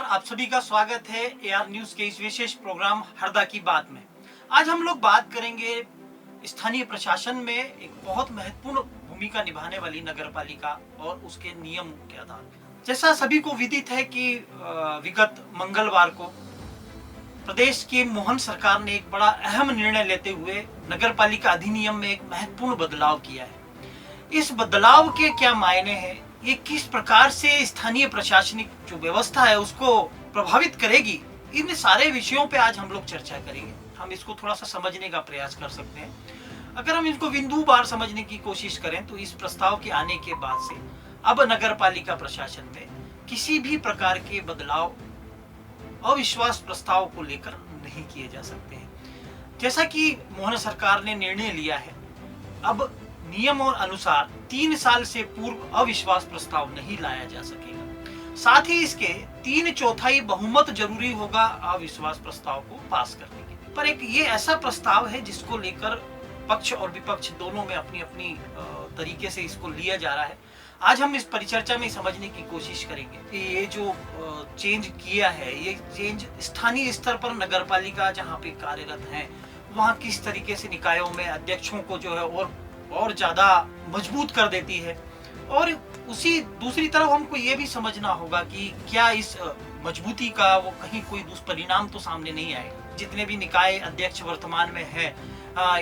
आप सभी का स्वागत है एआर न्यूज के इस विशेष प्रोग्राम हरदा की बात में। आज हम लोग बात करेंगे स्थानीय प्रशासन में एक बहुत महत्वपूर्ण भूमिका निभाने वाली नगर पालिका और उसके नियम के आधार पर। जैसा सभी को विदित है कि विगत मंगलवार को प्रदेश की मोहन सरकार ने एक बड़ा अहम निर्णय लेते हुए नगर पालिका अधिनियम में एक महत्वपूर्ण बदलाव किया है। इस बदलाव के क्या मायने हैं, ये किस प्रकार से स्थानीय प्रशासनिक जो व्यवस्था है उसको प्रभावित करेगी, इन सारे विषयों पे आज हम लोग चर्चा करेंगे। हम इसको थोड़ा सा समझने का प्रयास कर सकते हैं। अगर हम इसको बिंदुवार समझने की कोशिश करें तो इस प्रस्ताव के आने के बाद से अब नगर पालिका प्रशासन में किसी भी प्रकार के बदलाव अविश्वास प्रस्ताव को लेकर नहीं किए जा सकते हैं। जैसा कि मोहन सरकार ने निर्णय लिया है, अब नियम और अनुसार 3 साल से पूर्व अविश्वास प्रस्ताव नहीं लाया जा सकेगा। साथ ही इसके 3/4 बहुमत जरूरी होगा अविश्वास प्रस्ताव को पास करने के लिए। पर एक ये ऐसा प्रस्ताव है जिसको लेकर पक्ष और विपक्ष दोनों में अपनी अपनी तरीके से इसको लिया जा रहा है। आज हम इस परिचर्चा में समझने की कोशिश करेंगे कि ये जो चेंज किया है, ये चेंज स्थानीय स्तर पर नगर पालिका जहाँ पे कार्यरत है वहाँ किस तरीके से निकायों में अध्यक्षों को जो है और ज्यादा मजबूत कर देती है। और उसी दूसरी तरफ हमको ये भी समझना होगा कि क्या इस मजबूती का वो कहीं कोई दुष्परिणाम तो सामने नहीं आएगा। जितने भी निकाय अध्यक्ष वर्तमान में है,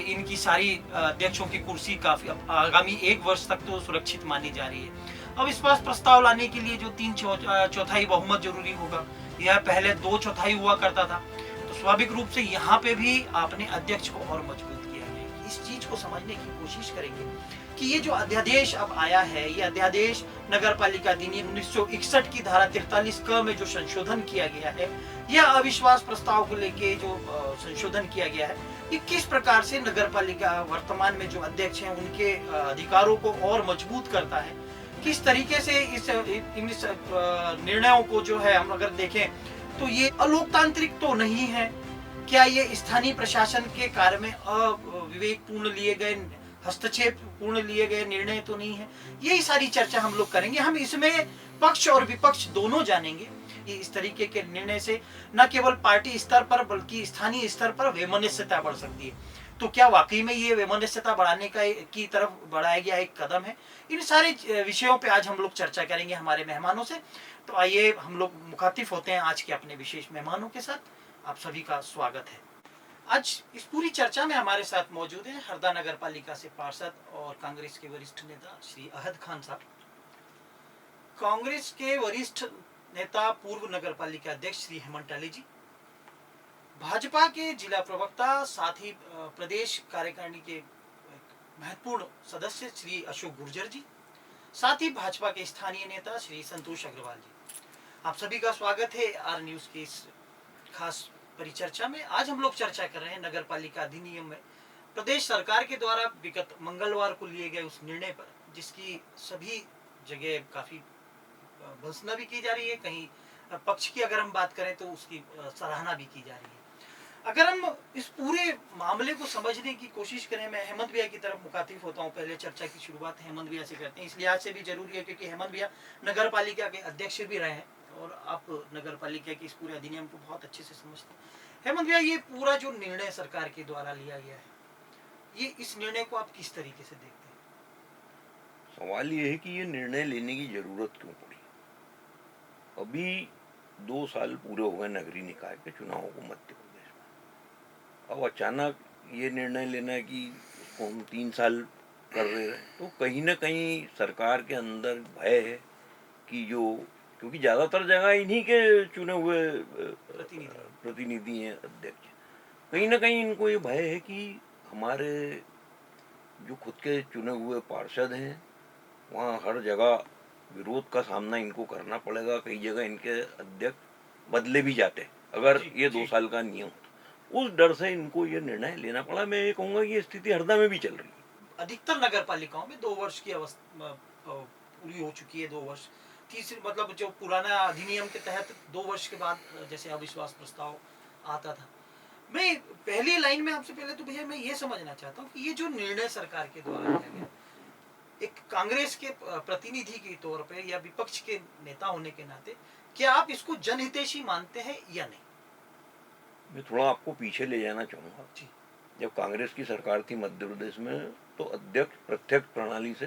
इनकी सारी अध्यक्षों की कुर्सी काफी आगामी 1 वर्ष तक तो सुरक्षित मानी जा रही है। अब विश्वास प्रस्ताव लाने के लिए जो 3/4 बहुमत जरूरी होगा, यह पहले 2/4 हुआ करता था। तो स्वाभाविक रूप से यहाँ पे भी आपने अध्यक्ष को और मजबूत किया है। इस चीज को समझने की कोशिश करेंगे कि ये जो अध्यादेश अब आया है, ये अध्यादेश नगर पालिका अधिनियम 1961 की धारा 43 क में जो संशोधन किया गया है, यह अविश्वास प्रस्ताव को लेके जो संशोधन किया गया है, ये किस प्रकार से नगर पालिका वर्तमान में जो अध्यक्ष हैं उनके अधिकारों को और मजबूत करता है, किस तरीके से इस निर्णयों को जो है हम अगर देखें तो ये अलोकतांत्रिक तो नहीं है। क्या ये स्थानीय प्रशासन के कार्य में अविवेकपूर्ण लिए गए, हस्तक्षेप पूर्ण लिए गए निर्णय तो नहीं है। यही सारी चर्चा हम लोग करेंगे। हम इसमें पक्ष और विपक्ष दोनों जानेंगे। इस तरीके के निर्णय से न केवल पार्टी स्तर पर बल्कि स्थानीय स्तर पर वैमनस्यता बढ़ सकती है। तो क्या वाकई में ये वैमनस्यता बढ़ाने की तरफ बढ़ाया गया एक कदम है? इन सारे विषयों पे आज हम लोग चर्चा करेंगे हमारे मेहमानों से। तो आइए हम लोग मुखातिब होते हैं आज के अपने विशेष मेहमानों के साथ। आप सभी का स्वागत है। आज इस पूरी चर्चा में हमारे साथ मौजूद हैं हरदा नगर पालिका से पार्षद और कांग्रेस के वरिष्ठ नेता श्री अहद खान साहब, कांग्रेस के वरिष्ठ नेता पूर्व नगर पालिका अध्यक्ष श्री हेमंत टाले जी, भाजपा के जिला प्रवक्ता साथ ही प्रदेश कार्यकारिणी के महत्वपूर्ण सदस्य श्री अशोक गुर्जर जी, साथ ही भाजपा के स्थानीय नेता श्री संतोष अग्रवाल जी। आप सभी का स्वागत है आर न्यूज की इस खास परिचर्चा में। आज हम लोग चर्चा कर रहे हैं नगर पालिका अधिनियम में प्रदेश सरकार के द्वारा विगत मंगलवार को लिए गए उस निर्णय पर, जिसकी सभी जगह काफी भर्त्सना भी की जा रही है। कहीं पक्ष की अगर हम बात करें तो उसकी सराहना भी की जा रही है। अगर हम इस पूरे मामले को समझने की कोशिश करें, मैं हेमंत भैया की तरफ मुखातिब होता हूं। पहले चर्चा की शुरुआत हेमंत भैया से करते हैं। इसलिए आज से भी जरूरी है क्योंकि हेमंत भैया नगर पालिका के अध्यक्ष भी रहे हैं और आप नगर पालिका की इस पूरे अधिनियम को बहुत अच्छे से समझते हैं। हेमंत भैया, ये पूरा जो निर्णय सरकार के द्वारा लिया गया है, ये इस निर्णय को आप किस तरीके से देखते हैं? सवाल ये है कि ये निर्णय लेने की जरूरत क्यों पड़ी। अभी 2 साल पूरे हो गए नगरीय निकाय के चुनावों को मध्य प्रदेश में। अब अचानक ये निर्णय लेना है कि उसको हम 3 साल कर रहे हैं, तो कहीं ना कहीं सरकार के अंदर भय है कि क्योंकि ज़्यादातर जगह इन्हीं के चुने हुए प्रतिनिधि हैं अध्यक्ष, कहीं ना कहीं इनको ये भय है कि हमारे जो खुद के चुने हुए पार्षद हैं वहाँ हर जगह विरोध का सामना इनको करना पड़ेगा। कई जगह इनके अध्यक्ष बदले भी जाते अगर ये 2 साल का नियम, उस डर से इनको ये निर्णय लेना पड़ा। मैं ये कहूँगा कि ये स्थिति हरदा में भी चल रही है। अधिकतर नगर पालिकाओं में 2 वर्ष की अवस्था पूरी हो चुकी है। 2 वर्ष तीसरी मतलब जो पुराना अधिनियम के तहत 2 वर्ष के बाद जैसे अविश्वास प्रस्ताव आता था। मैं पहली लाइन में आपसे पहले तो भैया मैं ये समझना चाहता हूँ कि ये जो निर्णय सरकार के द्वारा लिया गया, एक कांग्रेस के प्रतिनिधि के तौर पे या विपक्ष के नेता होने के नाते क्या आप इसको जनहितैषी मानते हैं या नहीं? मैं थोड़ा आपको पीछे ले जाना चाहूँगा। जी। जब कांग्रेस की सरकार थी मध्य प्रदेश में तो अध्यक्ष प्रत्यक्ष प्रणाली से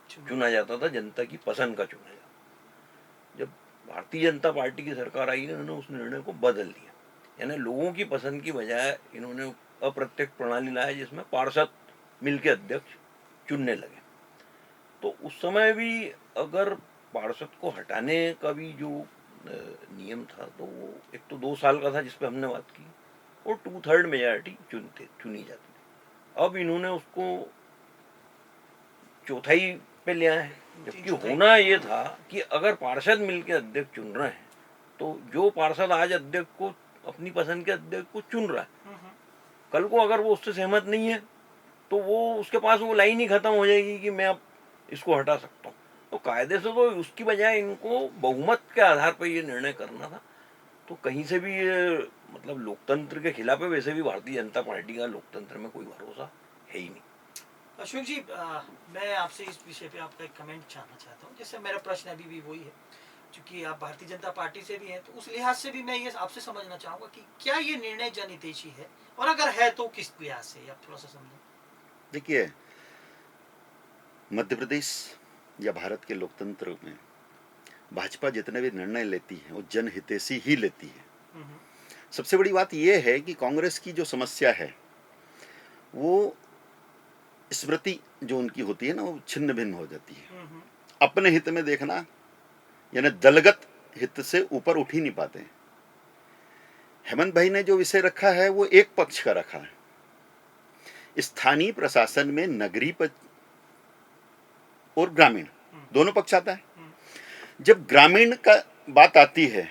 चुना। चुना जाता था, जनता की पसंद का चुना जाता। जब भारतीय जनता पार्टी की सरकार आई ना, उन्होंने उस निर्णय को बदल दिया, यानी लोगों की पसंद की बजाय इन्होंने अप्रत्यक्ष प्रणाली लाया जिसमें पार्षद मिलकर अध्यक्ष चुनने लगे। तो उस समय भी अगर पार्षद को हटाने का भी जो नियम था तो वो एक तो 2 साल का था जिस पे हमने बात की, और 2/3 मेजॉरिटी चुनी जाती थी। अब इन्होंने उसको चौथाई पे ले आए हैं, जबकि होना ये था कि अगर पार्षद मिलकर अध्यक्ष चुन रहे हैं तो जो पार्षद आज अध्यक्ष को अपनी पसंद के अध्यक्ष को चुन रहा है, कल को अगर वो उससे सहमत नहीं है तो वो उसके पास वो लाइन ही खत्म हो जाएगी कि मैं अब इसको हटा सकता हूँ। तो कायदे से तो उसकी बजाय इनको बहुमत के आधार पर ये निर्णय करना था। तो कहीं से भी ये मतलब लोकतंत्र के खिलाफ है। वैसे भी भारतीय जनता पार्टी का लोकतंत्र में कोई भरोसा है ही नहीं। अशोक जी, मैं आपसे इस विषय पे आपका एक कमेंट जानना चाहता हूँ। जैसे मेरा प्रश्न अभी भी वही है, क्योंकि आप भारतीय जनता पार्टी से भी हैं, तो उस लिहाज से भी मैं ये आपसे समझना चाहूँगा कि क्या ये निर्णय जनहितैषी है, और अगर है तो किस लिहाज से, आप थोड़ा सा समझें। देखिए, मध्य प्रदेश या भारत के लोकतंत्र में भाजपा जितने भी निर्णय लेती है वो जनहितैषी ही लेती है। सबसे बड़ी बात यह है कि कांग्रेस की जो समस्या है वो स्मृति जो उनकी होती है ना, वो छिन्न भिन्न हो जाती है। अपने हित में देखना, यानी दलगत हित से ऊपर उठ ही नहीं पाते हैं। हेमंत भाई ने जो विषय रखा है वो एक पक्ष का रखा है। स्थानीय प्रशासन में नगरीय और ग्रामीण दोनों पक्ष आता है। जब ग्रामीण का बात आती है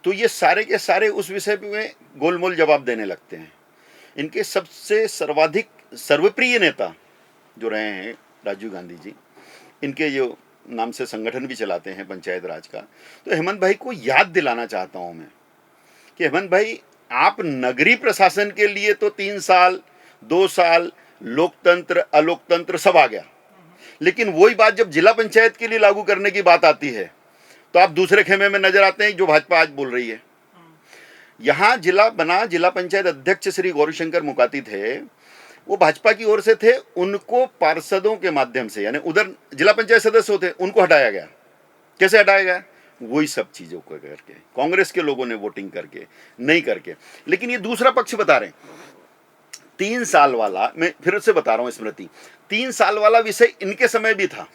तो ये सारे के सारे उस विषय में गोलमोल जवाब देने लगते हैं। इनके सबसे सर्वाधिक सर्वप्रिय नेता जो रहे हैं राजीव गांधी जी, इनके जो नाम से संगठन भी चलाते हैं पंचायत राज का, तो हेमंत भाई को याद दिलाना चाहता हूं मैं कि हेमंत भाई, आप नगरीय प्रशासन के लिए तो 3 साल 2 साल लोकतंत्र अलोकतंत्र सब आ गया, लेकिन वही बात जब जिला पंचायत के लिए लागू करने की बात आती है तो आप दूसरे खेमे में नजर आते हैं जो भाजपा आज बोल रही है। यहां जिला बना, जिला पंचायत अध्यक्ष श्री गौरीशंकर मुकाती थे, वो भाजपा की ओर से थे। उनको पार्षदों के माध्यम से, यानी उधर जिला पंचायत सदस्य होते, उनको हटाया गया। कैसे हटाया गया? वही सब चीजों को करके, कांग्रेस के लोगों ने वोटिंग करके, नहीं करके। लेकिन ये दूसरा पक्ष बता रहे हैं 3 साल वाला, मैं फिर से बता रहा हूं स्मृति, 3 साल वाला विषय इनके समय भी था।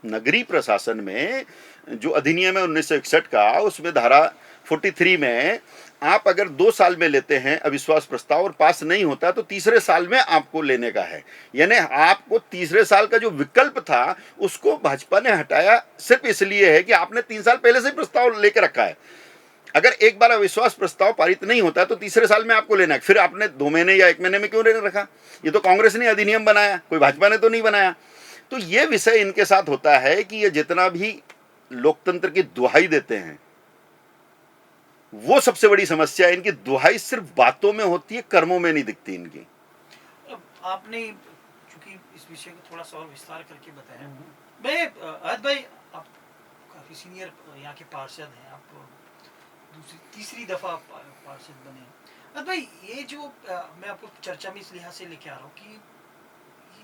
नगरीय प्रशासन में जो अधिनियम है 1961 का, उसमें धारा 43 में आप अगर 2 साल में लेते हैं अविश्वास प्रस्ताव और पास नहीं होता तो तीसरे साल में आपको लेने का है। यानी आपको तीसरे साल का जो विकल्प था उसको भाजपा ने हटाया, सिर्फ इसलिए है कि आपने 3 साल पहले से प्रस्ताव लेकर रखा है। अगर एक बार अविश्वास प्रस्ताव पारित नहीं होता तो तीसरे साल में आपको लेना है। फिर आपने 2 महीने या 1 महीने में क्यों लेने रखा? ये तो कांग्रेस ने अधिनियम बनाया, कोई भाजपा ने तो नहीं बनाया। तो ये विषय इनके साथ होता है कि ये जितना भी लोकतंत्र की दुहाई देते हैं वो सबसे बड़ी समस्या है। इनकी दुहाई सिर्फ बातों में होती है, कर्मों में नहीं दिखती इनकी। आपने चूंकि इस विषय को थोड़ा सा और विस्तार करके बताया, मैं अहद भाई, आप काफी सीनियर यहाँ के पार्षद हैं, आप तीसरी दफा पार्षद बने हैं। अहद भाई, ये जो मैं आपको चर्चा में इस लिहाज से लेके आ रहा हूँ कि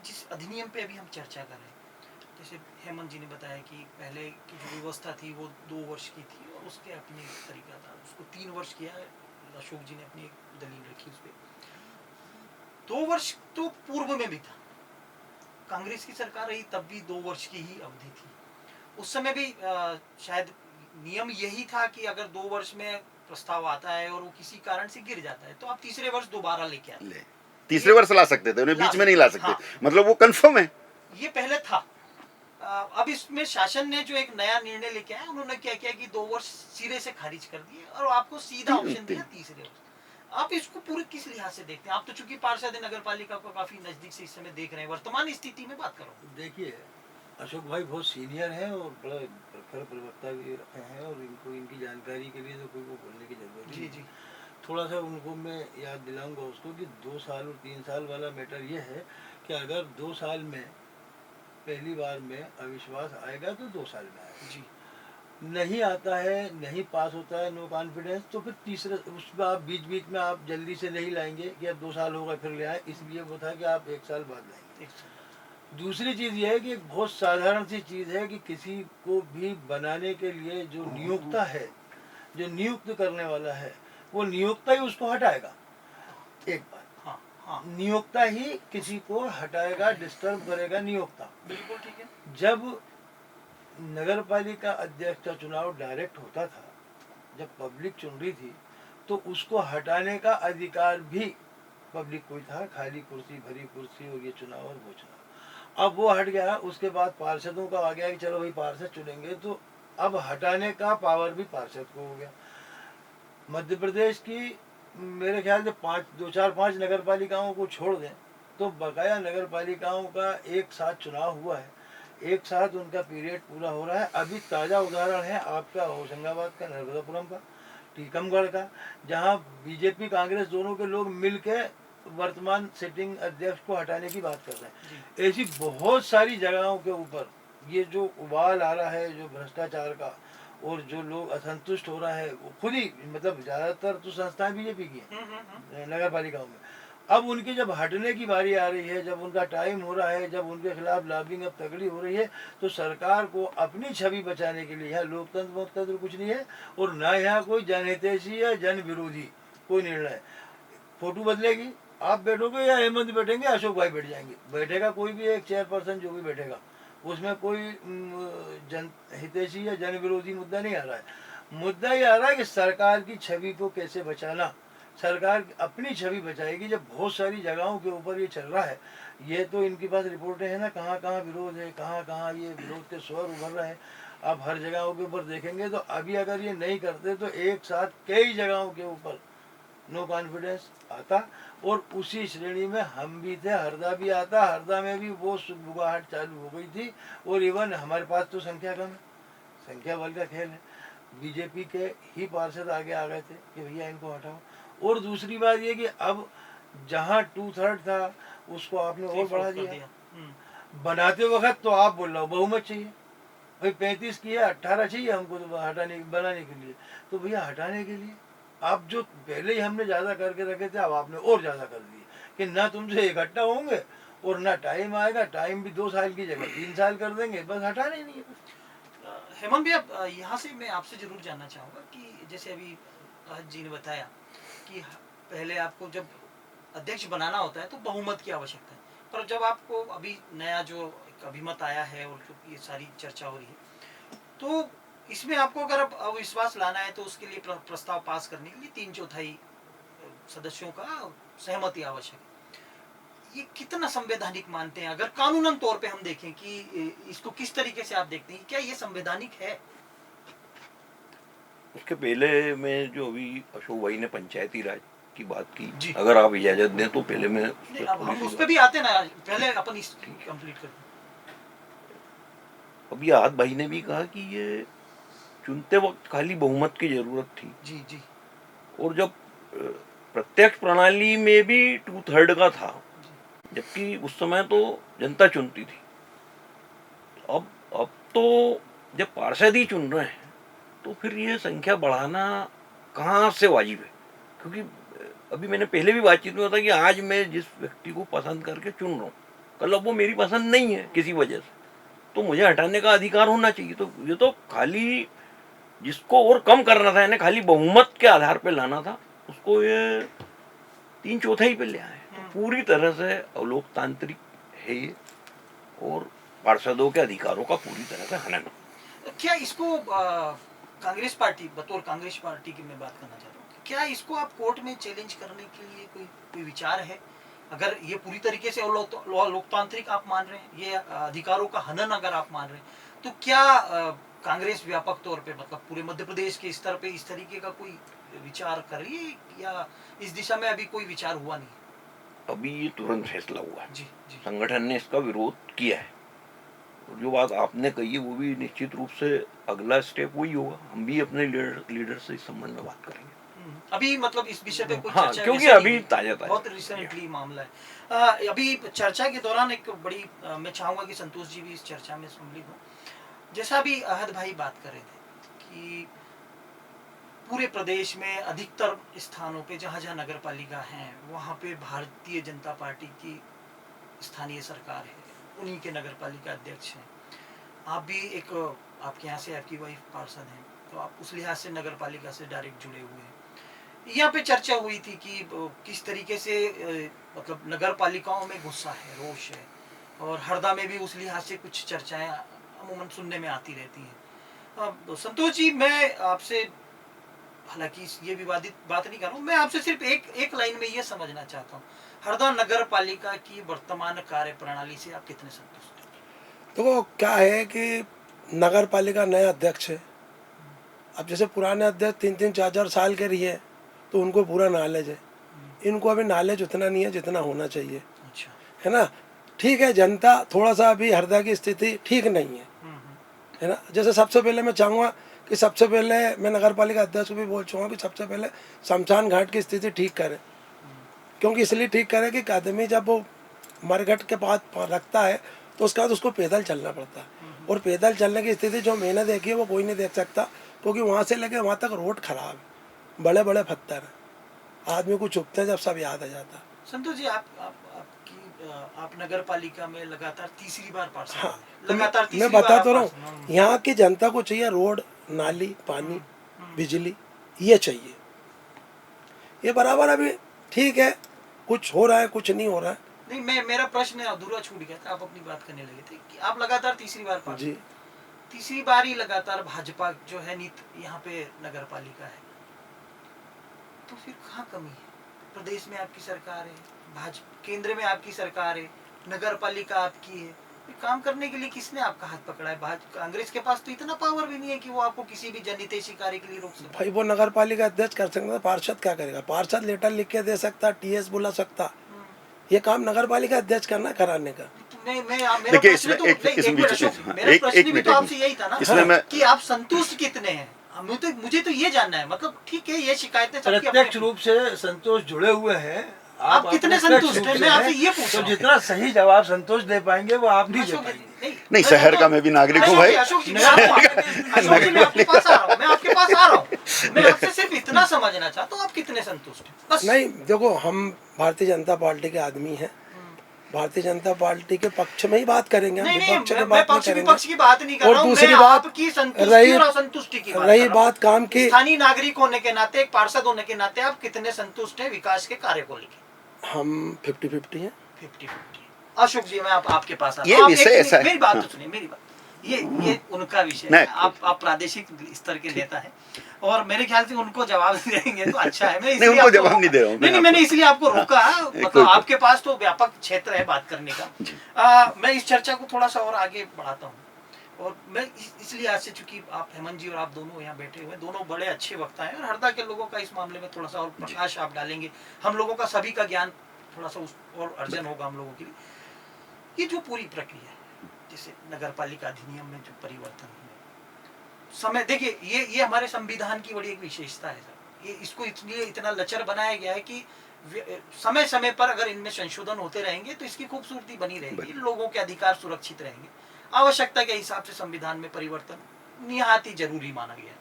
जिस अधिनियम पे अभी हम चर्चा कर रहे हैं, जैसे हेमंत जी ने बताया कि पहले की जो व्यवस्था थी वो 2 वर्ष की थी और उसके अपने तरीका था, उसको 3 वर्ष किया है। अशोक जी ने अपनी एक दलील रखी उस पर। 2 वर्ष तो पूर्व में भी था, कांग्रेस की सरकार रही तब भी 2 वर्ष की ही अवधि थी। उस समय भी शायद नियम यही था कि अगर 2 वर्ष में प्रस्ताव आता है और वो किसी कारण से गिर जाता है तो आप तीसरे वर्ष दोबारा लेके आते, तीसरे वर्ष ला सकते थे, उन्हें बीच में नहीं ला सकते। हाँ। मतलब वो कंफर्म है, ये पहले था। अब इसमें शासन ने जो एक नया निर्णय लेके आया, उन्होंने क्या किया कि 2 वर्ष सिरे से खारिज कर दिए और आपको सीधा ऑप्शन दिया तीसरे वर्ष। आप इसको पूरे किस लिहाज से देखते हैं? आप तो चूंकि पार्षद नगर पालिका को काफी नजदीक से इस समय देख रहे हैं, वर्तमान स्थिति में बात करो। देखिए, अशोक भाई बहुत सीनियर हैं और बड़ा प्रखर प्रवक्ता भी रखे हैं और इनको इनकी जानकारी के लिए तो कोई को बोलने की जरूरत नहीं। जी। थोड़ा सा उनको मैं याद दिलाऊंगा उसको कि 2 साल और 3 साल वाला मैटर ये है कि अगर 2 साल में पहली बार में अविश्वास आएगा तो 2 साल में आएगा। जी नहीं आता है, नहीं पास होता है, नो कॉन्फिडेंस, तो फिर तीसरे उसमें आप बीच बीच में आप जल्दी से नहीं लाएंगे कि अब 2 साल होगा फिर ले आए, इसलिए वो था कि आप 1 साल बाद लाएंगे। एक साल। दूसरी चीज़ ये है कि एक बहुत साधारण सी चीज़ है कि किसी को भी बनाने के लिए जो नियोक्ता है, जो नियुक्त करने वाला है, वो नियोक्ता ही उसको हटाएगा। एक बात, हाँ हाँ नियोक्ता ही किसी को हटाएगा, डिस्टर्ब करेगा नियोक्ता। बिल्कुल ठीक है। जब नगर पालिका अध्यक्ष का चुनाव डायरेक्ट होता था, जब पब्लिक चुन रही थी, तो उसको हटाने का अधिकार भी पब्लिक को ही था, खाली कुर्सी, भरी कुर्सी और ये चुनाव और वो चुनाव। अब वो हट गया, उसके बाद पार्षदों का आ गया कि चलो भाई पार्षद चुनेंगे, तो अब हटाने का पावर भी पार्षद को हो गया। मध्य प्रदेश की मेरे ख्याल से 2 4 5 नगर पालिकाओं को छोड़ दें तो बकाया नगर पालिकाओं का एक साथ चुनाव हुआ है, एक साथ उनका पीरियड पूरा हो रहा है। अभी ताज़ा उदाहरण है आपका होशंगाबाद का, नर्मदापुरम का, टीकमगढ़ का, जहां बीजेपी कांग्रेस दोनों के लोग मिलके वर्तमान सिटिंग अध्यक्ष को हटाने की बात कर रहे हैं। ऐसी बहुत सारी जगहों के ऊपर ये जो उबाल आ रहा है, जो भ्रष्टाचार का, और जो लोग असंतुष्ट हो रहा है, वो खुद ही, मतलब ज़्यादातर तो संस्थाएं बीजेपी की हैं नगर पालिकाओं में। अब उनकी जब हटने की बारी आ रही है, जब उनका टाइम हो रहा है, जब उनके खिलाफ लॉबिंग अब तगड़ी हो रही है, तो सरकार को अपनी छवि बचाने के लिए, यहाँ लोकतंत्र वोकतंत्र कुछ नहीं है, और ना यहाँ कोई जनहितैषी या जन विरोधी कोई निर्णय। फोटो बदलेगी, आप बैठोगे या हेमंत बैठेंगे, अशोक भाई बैठ जाएंगे, बैठेगा कोई भी एक चेयरपर्सन जो भी बैठेगा, उसमें कोई जन हितैषी या जन विरोधी मुद्दा नहीं आ रहा है। मुद्दा ये आ रहा है कि सरकार की छवि को कैसे बचाना। सरकार अपनी छवि बचाएगी जब बहुत सारी जगहों के ऊपर ये चल रहा है। ये तो इनके पास रिपोर्टें हैं ना, कहाँ कहाँ विरोध है, कहाँ कहाँ ये विरोध के स्वर उभर रहे हैं। आप हर जगहों के ऊपर देखेंगे तो अभी अगर ये नहीं करते तो एक साथ कई जगहों के ऊपर नो कॉन्फिडेंस आता, और उसी श्रेणी में हम भी थे, हरदा भी आता। हरदा में भी वो सुगबुगाहट चालू हो गई थी, और इवन हमारे पास तो संख्या कम है, संख्या बल का खेल है, बीजेपी के ही पार्षद आगे आ गए थे कि भैया इनको हटाओ। और दूसरी बात ये कि अब जहाँ 2/3 था उसको आपने और बढ़ा दिया। बनाते वक्त तो आप बोल रहे हो बहुमत चाहिए, भाई 35 किया, 18 चाहिए हमको तो हटाने बनाने के लिए, तो भैया हटाने के लिए आप जो पहले ही हमने ज़्यादा करके रखे थे, अब आपने और ज़्यादा कर दिए कि ना तुमसे इकट्ठा होंगे और ना टाइम आएगा। टाइम भी 2 साल की जगह 3 साल कर देंगे, बस हटाने ही नहीं है। हेमंत भैया, यहाँ से मैं आपसे जरूर जानना चाहूँगा कि जैसे अभी जी ने बताया कि पहले आपको जब अध्यक्ष बनाना होता है तो बहुमत की आवश्यकता है, पर जब आपको अभी नया जो एक अभिमत आया है और जो ये सारी चर्चा हो रही है, तो इसमें आपको अगर अब अविश्वास लाना है तो उसके लिए प्रस्ताव पास करने के लिए 3/4 सदस्यों का सहमति आवश्यक है। ये कितना संवैधानिक मानते हैं, अगर कानूनन तौर पे हम देखें कि इसको किस तरीके से आप देखते हैं, क्या ये संवैधानिक है? उसके पहले मैं जो अभी अशोक भाई ने पंचायती राज की बात जी। की, अगर आप इजाजत दें तो पहले मैं अब हम उस पे भी आते ना, पहले अपन इस कंप्लीट करते हैं। अभी आद भाई ने भी कहा कि ये चुनते वक्त खाली बहुमत की जरूरत थी, जी जी, और जब प्रत्यक्ष प्रणाली में भी 2/3 का था, जबकि उस समय तो जनता चुनती थी। अब तो जब पार्षद ही चुन रहे हैं तो फिर ये संख्या बढ़ाना कहाँ से वाजिब है? क्योंकि अभी मैंने पहले भी बातचीत में बताया कि आज मैं जिस व्यक्ति को पसंद करके चुन रहा हूँ, कल अब वो मेरी पसंद नहीं है किसी वजह से, तो मुझे हटाने का अधिकार होना चाहिए। तो ये तो खाली जिसको और कम करना था, यानी खाली बहुमत के आधार पर लाना था, उसको ये 3/4 पे ले आए। तो पूरी तरह से अलोकतांत्रिक है ये, और पार्षदों के अधिकारों का पूरी तरह से हनन। क्या इसको कांग्रेस पार्टी, बतौर कांग्रेस पार्टी की मैं बात करना चाहता हूँ, क्या इसको आप कोर्ट में चैलेंज करने के लिए कोई विचार है? अगर ये पूरी तरीके से लोकतांत्रिक आप मान रहे हैं, ये अधिकारों का हनन अगर आप मान रहे हैं, तो क्या कांग्रेस व्यापक तौर पे, मतलब पूरे मध्य प्रदेश के स्तर पे इस तरीके का कोई विचार कर रही है, या इस दिशा में अभी कोई विचार हुआ नहीं? अभी ये तुरंत फैसला हुआ है, जी जी, संगठन ने इसका विरोध किया है, और जो बात आपने कही है वो भी निश्चित रूप से अगला स्टेप वही होगा। हम भी अपने लीडर से इस संबंध में बात करेंगे। अभी मतलब इस विषय पे कोई हाँ, चर्चा क्योंकि वैसे अभी नहीं है। ताजा बहुत रिसेंटली मामला है। अभी चर्चा के दौरान एक बड़ी मैं चाहूंगा कि संतोष जी भी इस चर्चा में सम्मिलित हो। जैसा अभी अहद भाई बात कर रहे थे कि पूरे प्रदेश में अधिकतर स्थानों पे जहाँ जहाँ नगर पालिका हैं वहाँ पे भारतीय जनता पार्टी की स्थानीय सरकार है, उन्हीं के नगर पालिका अध्यक्ष हैं। आप भी एक आपके यहाँ से आपकी वाइफ पार्षद हैं, तो आप उस लिहाज से नगर पालिका से डायरेक्ट जुड़े हुए हैं। यहाँ पे चर्चा हुई थी कि किस तरीके से मतलब नगर पालिकाओं में गुस्सा है, रोष है, और हरदा में भी उस लिहाज से कुछ चर्चाएं अमूमन सुनने में आती रहती हैं। संतोष जी, मैं आपसे हालांकि ये विवादित बात नहीं कर रहा हूँ, मैं आपसे सिर्फ एक लाइन में ये समझना चाहता हूँ, हरदा नगर पालिका की वर्तमान कार्य प्रणाली से आप कितने संतुष्ट हैं? तो क्या है कि नगर पालिका नया अध्यक्ष है। अब जैसे पुराने अध्यक्ष 3-4 साल के रही है तो उनको पूरा नॉलेज है, इनको अभी नॉलेज उतना नहीं है जितना होना चाहिए, अच्छा। है ना। ठीक है, जनता थोड़ा सा अभी हरदा की स्थिति ठीक नहीं है ना। जैसे सबसे पहले मैं चाहूँगा कि सबसे पहले मैं नगर पालिका अध्यक्ष को भी बोल चाहूँगा कि सबसे पहले शमशान घाट की स्थिति ठीक करें, क्योंकि इसलिए ठीक करें कि आदमी जब वो मरघट के पास रखता है तो उसके बाद उसको पैदल चलना पड़ता है, और पैदल चलने की स्थिति जो मैंने देखी है वो कोई नहीं देख सकता, क्योंकि वहाँ से लेके वहाँ तक रोड खराब है, बड़े बड़े पत्थर हैं, आदमी को चुभते हैं जब सब याद आ जाता है। संतोष जी, आप नगर पालिका में लगातार तीसरी बार पार्षद हाँ, हैं। तो लगातार तीसरी मैं बार बता आप तो रहा पार्षद हूँ, हैं। यहाँ की जनता को चाहिए रोड, नाली, पानी, बिजली, ये चाहिए। ये बराबर अभी ठीक है, कुछ हो रहा है कुछ नहीं हो रहा है। नहीं, मेरा प्रश्न अधूरा छूट गया था, आप अपनी बात करने लगे थे कि आप लगातार तीसरी बार पार्षद जी, हैं। तीसरी बार ही लगातार भाजपा जो है नीत यहाँ पे नगर पालिका है, तो फिर कहाँ कमी है? प्रदेश में आपकी सरकार है, भाजपा केंद्र में आपकी सरकार है, नगर पालिका आपकी है, फिर काम करने के लिए किसने आपका हाथ पकड़ा है? कांग्रेस के पास तो इतना पावर भी नहीं है कि वो आपको किसी भी जनहितैषी कार्य के लिए रोक सके। भाई वो नगर पालिका अध्यक्ष कर सकता है, पार्षद क्या करेगा? पार्षद लेटर लिख के दे सकता, टीएस बुला सकता, ये काम नगर पालिका अध्यक्ष करना कराने का। मेरा देखिए, प्रश्न तो इसमें एक मिनट अशोक जी, मेरा प्रश्न भी तो आपसे यही था ना, इसमें मैं कि आप संतुष्ट कितने हैं? मुझे तो ये जानना है, मतलब ठीक है ये शिकायतें सबकी प्रत्यक्ष अपनी- रूप से संतोष जुड़े हुए हैं। आप कितने अप्रत्यक्ष संतुष्ट रूप हैं? से मैं आपसे हैं, ये पूछ रहा तो हूं। जितना सही जवाब संतोष दे पाएंगे वो आप नहीं दे अशोक जी, पाएंगे। नहीं, शहर का मैं भी नागरिक हूँ भाई। अशोक जी, मैं आपके पास आ रहा हूँ, मैं आपके पास आ रहा हूँ, मैं आपसे सिर्फ इतना समझना चाहता हूँ, आप कितने संतुष्ट हैं बस। नहीं, देखो हम भारतीय जनता पार्टी के आदमी हैं, भारतीय जनता पार्टी के पक्ष में ही बात करेंगे, हम नहीं विपक्ष की मैं बात नहीं पक्ष करेंगे। विपक्ष की बात नहीं कर और रहा हूँ, दूसरी मैं बात आपकी संतुष्टि रही और असंतुष्टि की बात कर रही रहा हूँ। बात काम की, स्थानीय नागरिक होने के नाते, एक पार्षद होने के नाते आप कितने संतुष्ट हैं विकास के कार्य को लेकर? हम 50-50 हैं। 50-50। अशोक जी, मैं आपके पास आ ये रहा हूँ। विषय ऐसा है। मेरी बात तो सुनिए, मेरी बात, ये उनका विषय है। नहीं। आप प्रादेशिक स्तर के नेता हैं, और मेरे ख्याल से उनको जवाब देंगे तो अच्छा है। मैं नहीं, इसलिए उनको आपको जवाब रोका। नहीं दे रहा हूँ नहीं, मैंने इसलिए आपको रोका, मतलब कोई- आपके पास तो व्यापक क्षेत्र है बात करने का। मैं इस चर्चा को थोड़ा सा और आगे बढ़ाता हूँ, और मैं इसलिए आज से, चूंकि आप हेमंत जी और आप दोनों यहाँ बैठे हुए, दोनों बड़े अच्छे वक्ता हैं, और हरदा के लोगों का इस मामले में थोड़ा सा और प्रकाश आप डालेंगे, हम लोगों का सभी का ज्ञान थोड़ा सा और अर्जन होगा हम लोगों के लिए। ये जो पूरी प्रक्रिया है, जैसे नगर पालिका अधिनियम में जो परिवर्तन हुए, समय देखिए, ये हमारे संविधान की बड़ी एक विशेषता है सर। ये इसको इसलिए इतना लचर बनाया गया है कि समय समय पर अगर इनमें संशोधन होते रहेंगे तो इसकी खूबसूरती बनी रहेगी, लोगों के अधिकार सुरक्षित रहेंगे। आवश्यकता के हिसाब से संविधान में परिवर्तन निहायत ही जरूरी माना गया है,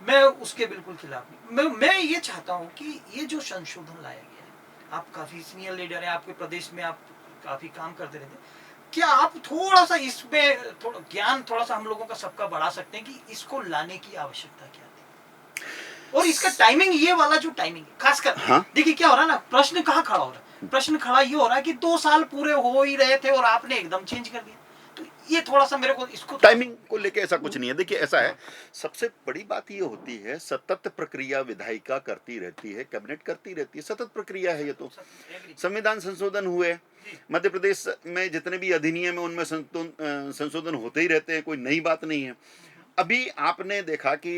मैं उसके बिल्कुल खिलाफ नहीं। मैं ये चाहता हूँ कि ये जो संशोधन लाया गया है, आप काफी सीनियर लीडर हैं, आपके प्रदेश में आप काफी काम करते रहते हैं, क्या आप थोड़ा सा इसमें थोड़ा ज्ञान थोड़ा सा हम लोगों का सबका बढ़ा सकते हैं कि इसको लाने की आवश्यकता क्या थी, और इसका टाइमिंग, ये वाला जो टाइमिंग है खासकर, हाँ? देखिए क्या हो रहा है ना, प्रश्न कहाँ खड़ा हो रहा है, प्रश्न खड़ा ये हो रहा है कि 2 साल पूरे हो ही रहे थे और आपने एकदम चेंज कर दिया, तो ये थोड़ा सा मेरे को इसको टाइमिंग को लेके ऐसा कुछ नहीं है। देखिए, ऐसा है, सबसे बड़ी बात ये होती है, सतत प्रक्रिया विधायिका करती रहती है, कैबिनेट करती रहती है, सतत प्रक्रिया है ये तो। संविधान संशोधन हुए, मध्य प्रदेश में जितने भी अधिनियम है उनमें संशोधन होते ही रहते हैं, कोई नई बात नहीं है। अभी आपने देखा कि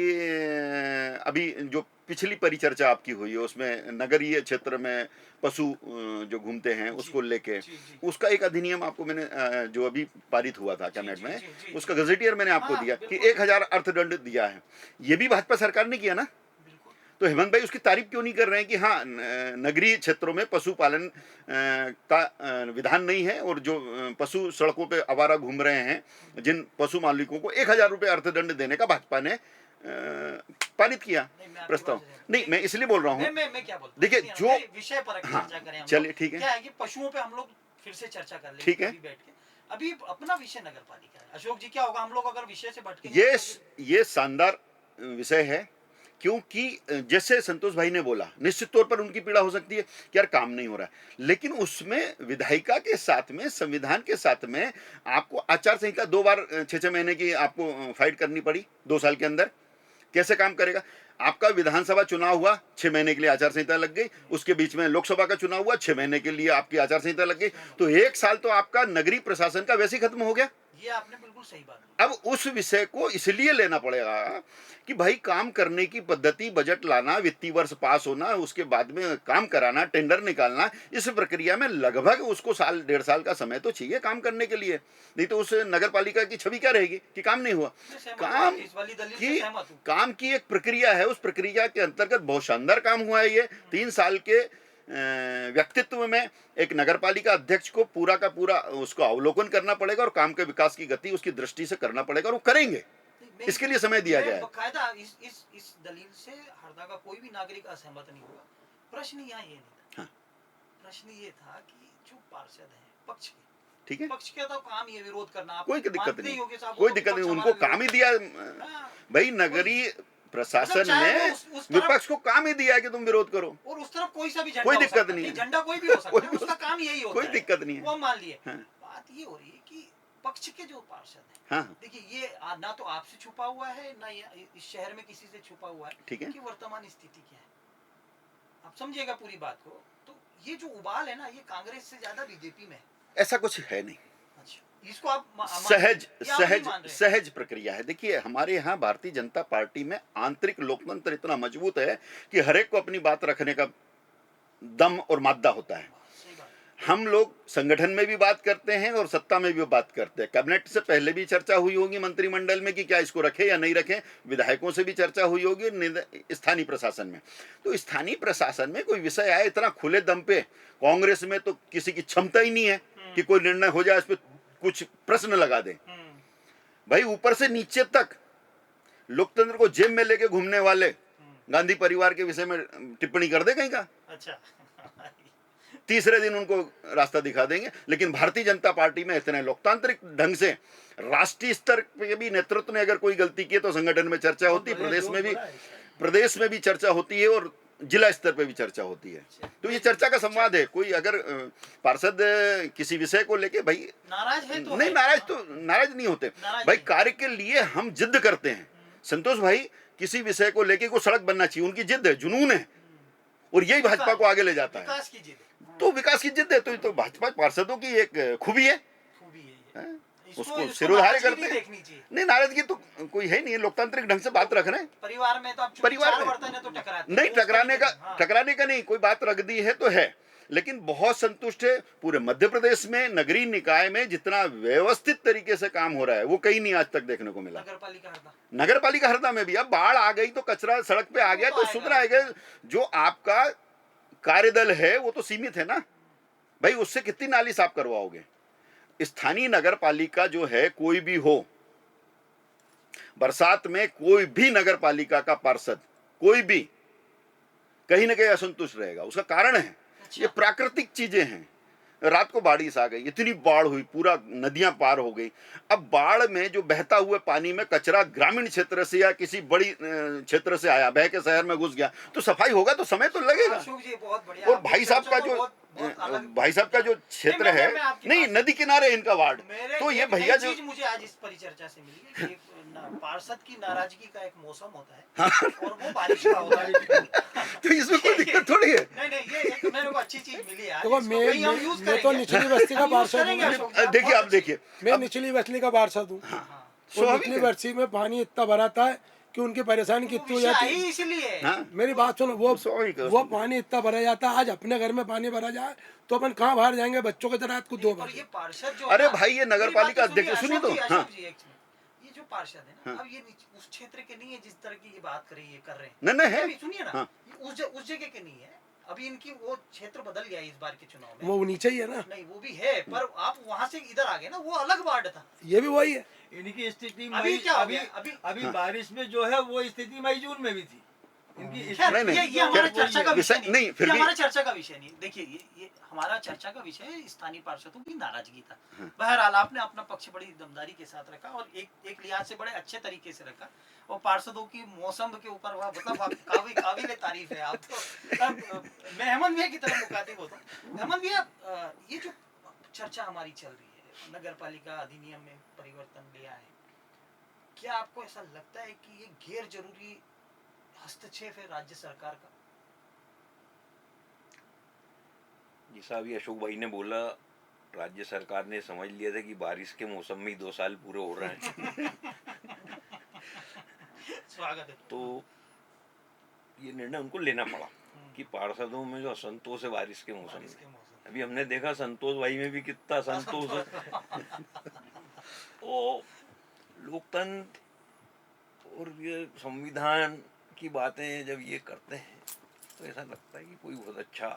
अभी जो पिछली परिचर्चा आपकी हुई है उसमें नगरीय क्षेत्र में पशु जो घूमते हैं उसको लेके, उसका एक अधिनियम आपको मैंने जो अभी पारित हुआ था कैबिनेट में, उसका गजेटियर मैंने आपको दिया कि 1000 अर्थदंड दिया है। ये भी भाजपा सरकार ने किया ना, तो हेमंत भाई उसकी तारीफ क्यों नहीं कर रहे हैं कि हाँ नगरीय क्षेत्रों में पशुपालन का विधान नहीं है और जो पशु सड़कों पे आवारा घूम रहे हैं जिन पशु मालिकों को 1000 रुपये अर्थदंड देने का भाजपा ने पारित किया नहीं, मैं आपकी प्रस्ताव। बात से सहमत नहीं, मैं इसलिए बोल रहा हूँ। मैं क्या बोलता हूँ, देखिए, सुनिए ना, जो- मेरे विषय पर हाँ, चर्चा करें हम चलिए, लोग। ठीक है। क्या है कि पशुओं पे हम लोग फिर से चर्चा कर लेंगे ठीक है। कभी बैठ के। अभी अपना विषय नगर पालिका है। अशोक जी, क्या होगा हम लोग अगर विषय से भटकेंगे ये तो फिर- ये शानदार विषय है, क्योंकि जैसे संतोष भाई ने बोला, निश्चित तौर पर उनकी पीड़ा हो सकती है कि यार काम नहीं हो रहा है, लेकिन उसमें विधायिका के साथ में, संविधान के साथ में आपको आचार संहिता 2 बार 6-6 महीने की आपको फाइट करनी पड़ी 2 साल के अंदर। कैसे काम करेगा? आपका विधानसभा चुनाव हुआ, 6 महीने के लिए आचार संहिता लग गई, उसके बीच में लोकसभा का चुनाव हुआ, 6 महीने के लिए आपकी आचार संहिता लग गई, तो 1 साल तो आपका नगरीय प्रशासन का वैसे ही खत्म हो गया। ये आपने बिल्कुल सही बात बोली। अब उस विषय को इसलिए लेना पड़ेगा कि भाई काम करने की पद्धति, बजट लाना, वित्तीय वर्ष पास होना, उसके बाद में काम कराना, टेंडर निकालना, इस प्रक्रिया में लगभग उसको 1.5 साल का समय तो चाहिए काम करने के लिए, नहीं तो उस नगर पालिका की छवि क्या रहेगी कि काम नहीं हुआ। मैं सहमत काम हूँ, इस वाली दलील की से सहमत हूँ। काम की एक प्रक्रिया है, उस प्रक्रिया के अंतर्गत बहुत शानदार काम हुआ है। ये 3 साल के व्यक्तित्व में एक नगरपालिका अध्यक्ष को पूरा का पूरा उसको अवलोकन करना पड़ेगा और काम के विकास की गति उसकी दृष्टि से करना पड़ेगा, और वो करेंगे। मैं- इसके लिए समय दिया मैं गया है। बकायदा इस दलील से हरदा का कोई भी नागरिक असहमत नहीं होगा। प्रश्न यहाँ ये नहीं था। हाँ। प्रश्न ये था कि जो पार्षद हैं पक्ष के, ठीक है, पक्ष के तो काम ये विरोध करना, आप कोई दिक्कत मानते ही नहीं, होंगे साहब, कोई वो तो दिक्कत नहीं, पक्ष उनको हमारा काम ही विरोध- दिया हाँ, भाई। नगरीय प्रशासन चाहे ने वो उस तरफ- विपक्ष को काम ही दिया है कि तुम विरोध करो। और उस तरफ कोई सा भी झंडा कोई हो दिक्कत सकता है। नहीं है। झंडा कोई भी हो सकता कोई है, भी उसका काम यही होता कोई है। दिक्कत नहीं है। वो हम मान लिए। हाँ। बात ये हो रही है कि पक्ष के जो पार्षद हैं, हाँ, देखिए ये ना तो आपसे छुपा हुआ है, ना इस शहर में किसी से छुपा हुआ है ठीक है। कि वर्तमान स्थिति क्या है। आप समझिएगा पूरी बात को। तो ये जो उबाल है ना, ये कांग्रेस से ज्यादा बीजेपी में है। ऐसा कुछ है नहीं, अच्छा, इसको आप सहज या आप नहीं सहज मान रहे हैं? सहज प्रक्रिया है। देखिए, हमारे यहाँ भारतीय जनता पार्टी में आंतरिक लोकतंत्र इतना मजबूत है कि हर एक को अपनी बात रखने का दम और मादा होता है। सही बात। हम लोग संगठन में भी बात करते हैं और सत्ता में भी बात करते हैं। कैबिनेट से पहले भी चर्चा हुई होगी मंत्रिमंडल में कि क्या इसको रखें या नहीं रखें, विधायकों से भी चर्चा हुई होगी, स्थानीय प्रशासन में। तो स्थानीय प्रशासन में कोई विषय आए इतना खुले दम पे, कांग्रेस में तो किसी की क्षमता ही नहीं है कि कोई निर्णय हो जाए, इस पर कुछ प्रश्न लगा दे। भाई ऊपर से नीचे तक लोकतंत्र को जेब में लेके घूमने वाले गांधी परिवार के विषय में टिप्पणी कर दे कहीं का, अच्छा। तीसरे दिन उनको रास्ता दिखा देंगे। लेकिन भारतीय जनता पार्टी में इतने लोकतांत्रिक ढंग से राष्ट्रीय स्तर पे भी नेतृत्व ने अगर कोई गलती की तो संगठन में चर्चा होती है, प्रदेश में भी चर्चा होती है और जिला स्तर पे भी चर्चा होती है। तो ये चर्चा का संवाद है। कोई अगर पार्षद किसी विषय को लेके भाई नाराज है तो नहीं, है। नाराज नहीं होते नाराज भाई, नहीं। कार्य के लिए हम जिद करते हैं। संतोष भाई किसी विषय को लेके कोई सड़क बनना चाहिए, उनकी जिद है, जुनून है, और यही भाजपा को आगे ले जाता है। विकास की जिद है। तो विकास की जिद है, तो ये तो भाजपा पार्षदों की एक खूबी है। खूबी है ये। हैं? इसको उसको सिरोधार्य नाराजगी करते नहीं हैं। देखनी चाहिए। नहीं, नाराजगी तो कोई है नहीं है, लोकतांत्रिक ढंग से बात रख रहे हैं। परिवार में तो आप परिवार चार में बर्तन है तो टकराते नहीं, हैं। वो टकराने का हाँ। टकराने का नहीं, कोई बात रख दी है तो है। लेकिन बहुत संतुष्ट है पूरे मध्य प्रदेश में नगरीय निकाय में जितना व्यवस्थित तरीके से काम हो रहा है वो कहीं नहीं आज तक देखने को मिला। नगर पालिका हरदा। नगर पालिका हरदा में भी अब बाढ़ आ गई तो कचरा सड़क पे आ गया तो सुधर आएगा। जो आपका कार्यदल है वो तो सीमित है ना भाई, उससे कितनी नाली साफ करवाओगे। स्थानीय नगर पालिका जो है, कोई भी हो, बरसात में कोई भी नगर पालिका का पार्षद कोई भी कहीं ना कहीं असंतुष्ट रहेगा। उसका कारण है ये प्राकृतिक चीजें हैं। रात को बारिश आ गई, इतनी बाढ़ हुई, पूरा नदियां पार हो गई। अब बाढ़ में जो बहता हुए पानी में कचरा ग्रामीण क्षेत्र से या किसी बड़ी क्षेत्र से आया, बह के शहर में घुस गया, तो सफाई होगा तो समय तो लगेगा। अशोक जी बहुत बढ़िया। और भाई साहब का जो क्षेत्र है, नहीं, नदी किनारे इनका वार्ड, तो ये भैया जो चीज मुझे आज इस परिचर्चा से मिली है कि पार्षद की नाराजगी का एक मौसम होता है और वो बारिश का होता है। तो इसमें कोई दिक्कत थोड़ी है। नहीं ये एक मेरे को अच्छी चीज मिली है। देखो, मैं तो निचली बस्ती का पार्षद हूँ। देखिए, आप देखिए, मैं निचली बस्ती का पार्षद हूँ। और निचली बस्ती में पानी इतना भरा था कि उनकी परेशानी कितनी हो जाती है। इसलिए हाँ? मेरी बात सुनो, वो पानी इतना भरा जाता है। आज अपने घर में पानी भरा जाए तो अपन कहाँ बाहर जाएंगे, बच्चों के तरह खुद दो और ये पार्षद जो अरे है ना, भाई, ये नगर मेरी बात पालिका तो अध्यक्ष सुनिए तो, अशोक जी, हाँ। अशोक जी, ये जो पार्षद है ना, हाँ। अब ये उस क्षेत्र के नहीं है जिस तरह की ये बात कर रहे हैं। नहीं नहीं है। अभी सुनिए ना, हाँ। ये उस जगह के नहीं है। अभी इनकी वो क्षेत्र बदल गया है इस बार के चुनाव में। वो नीचे ही है ना, नहीं वो भी है, पर आप वहां से इधर आ गए ना, वो अलग वार्ड था। ये भी वही है। इनकी स्थिति अभी मई क्या हो अभी गया? अभी हाँ। बारिश में जो है वो स्थिति मई जून में भी थी इनकी खैर, नहीं, नहीं, ये हमारा खैर, चर्चा का विषय विषय नहीं, नहीं, फिर ये भी- हमारा चर्चा का विषय नहीं। देखिए ये हमारा चर्चा का विषय स्थानीय पार्षदों की नाराजगी था। बहरहाल आपने अपना पक्ष बड़ी दमदारी के साथ रखा और एक लिहाज से बड़े अच्छे तरीके से रखा। और पार्षदों की मौसम के ऊपर वह मतलब काबिल तारीफ है आप तो। अब मैं हेमंत भैया की तरफ मुखातिब होता हूँ। हेमंत भैया, ये जो चर्चा हमारी चल रही है, नगर पालिका अधिनियम में परिवर्तन लिया है, क्या आपको ऐसा लगता है कि ये गैर जरूरी हस्तक्षेप है राज्य सरकार का? जैसा अभी अशोक भाई ने बोला, राज्य सरकार ने समझ लिया था कि बारिश के मौसम में ही 2 साल पूरे हो रहे हैं। स्वागत है। तो ये निर्णय उनको लेना पड़ा कि पार्षदों में जो असंतोष है बारिश के मौसम बारिश के में, मौसम अभी हमने देखा संतोष भाई में भी कितना संतोष है। तो लोकतंत्र और ये संविधान की बातें जब ये करते हैं तो ऐसा लगता है कि कोई बहुत अच्छा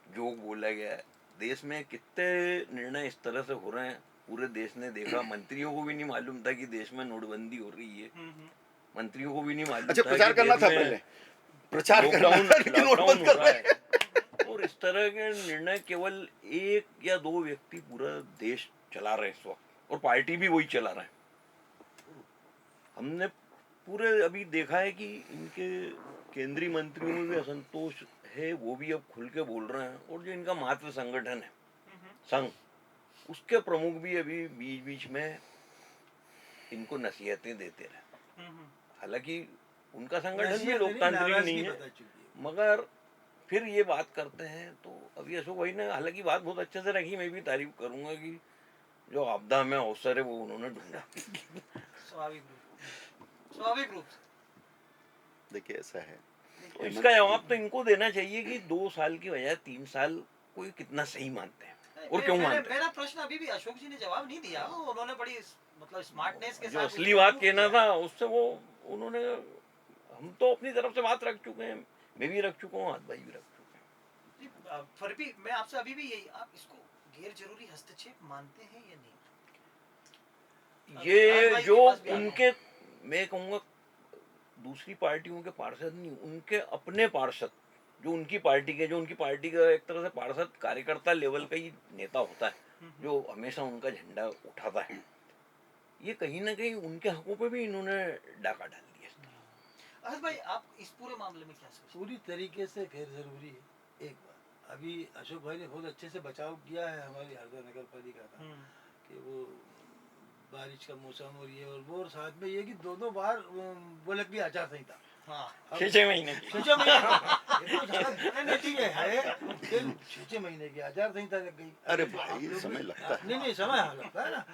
जोक बोला गया है। देश में कितने निर्णय इस तरह से हो रहे हैं, पूरे देश ने देखा। मंत्रियों को भी नहीं मालूम था कि देश में नोटबंदी हो रही है, मंत्रियों को भी नहीं मालूम अच्छा, था प्रचार कि करना देश था में पहले, प्रचार करना लॉकडाउन था, लेकिन नोट लॉकडाउन बंद हो कर रहा रहे है। और इस तरह के निर्णय केवल 1 या 2 व्यक्ति पूरा देश चला रहे हैं इस वक्त, और पार्टी भी वही चला रहे हैं। हमने पूरे अभी देखा है कि इनके केंद्रीय मंत्रियों में भी असंतोष है, वो भी अब खुल के बोल रहे हैं। और जो इनका मातृ संगठन है संघ, उसके प्रमुख भी अभी बीच बीच में इनको नसीहतें देते रहे। हालांकि उनका संगठन भी लोकतांत्रिक नहीं है, मगर फिर ये बात करते हैं। तो अभी अशोक भाई ने हालांकि बात बहुत अच्छे से रखी, मैं भी तारीफ करूंगा कि जो आपदा में अवसर है वो उन्होंने ढूंढा। स्वाभाविक रूप से। देखिए ऐसा है, तो इसका जवाब तो इनको देना चाहिए कि 2 साल की बजाय 3 साल कोई कितना सही मानते हैं और क्यों मानते हैं। मेरा प्रश्न अभी भी अशोक जी ने जवाब नहीं दिया। उन्होंने बड़ी मतलब स्मार्टनेस के जो साथ असली बात कहना था उससे वो उन्होंने, हम तो अपनी तरफ से बात रख चुके हैं, मैं भी रख चुका हूँ, हाथ भाई भी रख चुके हैं। फिर भी मैं आपसे अभी भी यही, आप इसको गैर जरूरी हस्तक्षेप मानते हैं या नहीं? ये जो उनके, मैं कहूँगा दूसरी पार्टियों के पार्षद नहीं, उनके अपने पार्षद जो उनकी पार्टी के, जो उनकी पार्टी का एक तरह से पार्षद कार्यकर्ता लेवल का ही नेता होता है जो हमेशा उनका झंडा उठाता है, ये कहीं ना कहीं उनके हकों पे भी इन्होंने डाका डाल दिया इस तरह। अहद भाई, आप इस पूरे मामले में क्या सोचते पूरी तरीके से गैर जरूरी है। एक बात अभी अशोक भाई ने बहुत अच्छे से बचाव किया है हमारी हरदा नगर पालिका का, हैं? कि वो बारिश का मौसम और ये और वो, और साथ में ये कि दोनों बार वो लग गई आचार संहिता। हाँ। 6 महीने की। 6 महीने ये तो ज़्यादा नहीं है, फिर 6 महीने की आचार संहिता लग गई। अरे भाई समय लगता है। नहीं समय हाँ लगता है ना।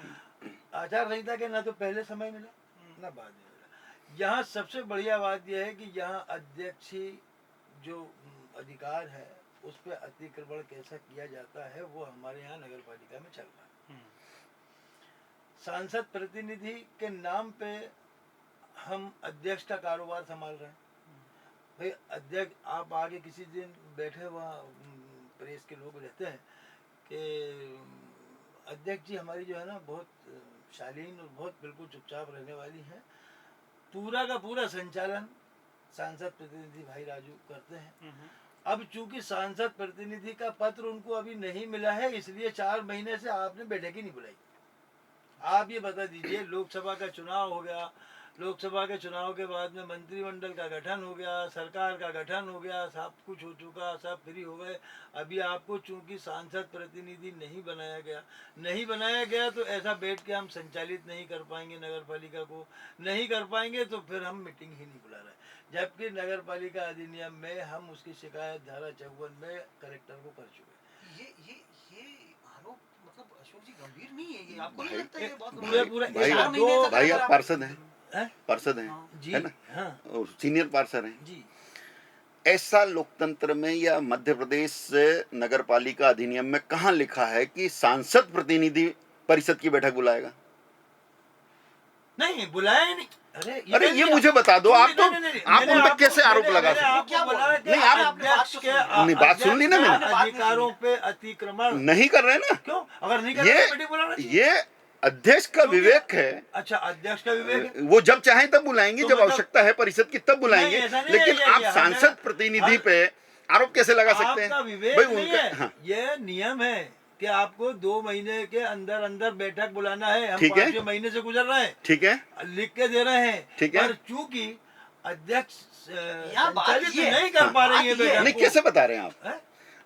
आचार संहिता के ना तो पहले समय मिला ना बाद में मिला। यहाँ सबसे बढ़िया बात यह है कि यहाँ अध्यक्ष जो अधिकार है उस पर अतिक्रमण कैसा किया जाता है वो हमारे यहाँ नगर पालिका में चल रहा है। सांसद प्रतिनिधि के नाम पे हम अध्यक्ष का कारोबार संभाल रहे हैं। भाई अध्यक्ष, आप आगे किसी दिन बैठे वहाँ प्रेस के लोग रहते हैं कि अध्यक्ष जी हमारी जो है ना बहुत शालीन और बहुत बिल्कुल चुपचाप रहने वाली हैं। पूरा का पूरा संचालन सांसद प्रतिनिधि भाई राजू करते हैं। अब चूंकि सांसद प्रतिनिधि का पत्र उनको अभी नहीं मिला है, इसलिए 4 महीने से आपने बैठक ही नहीं बुलाई। आप ये बता दीजिए, लोकसभा का चुनाव हो गया, लोकसभा के चुनाव के बाद में मंत्रिमंडल का गठन हो गया, सरकार का गठन हो गया, सब कुछ हो चुका, सब फ्री हो गए। अभी आपको चूंकि सांसद प्रतिनिधि नहीं बनाया गया तो ऐसा बैठ के हम संचालित नहीं कर पाएंगे, नगर पालिका को नहीं कर पाएंगे, तो फिर हम मीटिंग ही नहीं बुला रहे। जबकि नगर पालिका अधिनियम में हम उसकी शिकायत धारा 54 में कलेक्टर को कर चुके। ये आरोप मतलब अशोक जी गंभीर नहीं है? ये आपको नहीं भाई, लगता ये बहुत पूरे गंभीर? पूरे भाई, 4 महीने तक भाई अगर आप पार्षद हैं, हैं? पार्षद हैं, जी है ना, हाँ और सीनियर पार्षद हैं। जी। ऐसा लोकतंत्र में या मध्य प्रदेश नगर पालिका अधिनियम में कहाँ लिखा है कि सांसद प्रतिनिधि परिषद की बैठक बुलाएगा? नहीं बुलाया ही नहीं। अरे ये मुझे बता दो, आप तो नहीं, आप मैंने उन पर आपको- कैसे आरोप मैंने लगा सकते हो? आपको बोला कि नहीं, आप- अध्यक्ष के नहीं, बात सुन ली ना मैंने। अध्यक्ष के अधिकारों पे अतिक्रमण नहीं कर रहे ना, क्यों? अगर नहीं कर रहे तो मीटिंग ये बुलाना चाहिए। ये अध्यक्ष का क्योंकि- विवेक है। अच्छा, अध्यक्ष का विवेक है। वो जब चाहे तब बुलाएंगे, तो जब मतलब- आवश्यकता है परिषद की तब बुलाएंगे, नहीं, ऐसा नहीं लेकिन है, आप ये सांसद हमें- प्रतिनिधि पे आरोप कैसे लगा सकते हैं? आपका विवेक भाई नहीं उनका है। हाँ, ये नियम है कि आपको 2 महीने के अंदर अंदर बैठक बुलाना है। हम ठीक है। 5 महीने से गुजर रहे हैं, ठीक है, लिख के दे रहे हैं। ठीक है। पर चूंकि अध्यक्ष यहाँ बात संचालित ये है, नहीं कर पा रही है बात ये है। बैठक नहीं को। कैसे बता रहे हैं आप? हैं?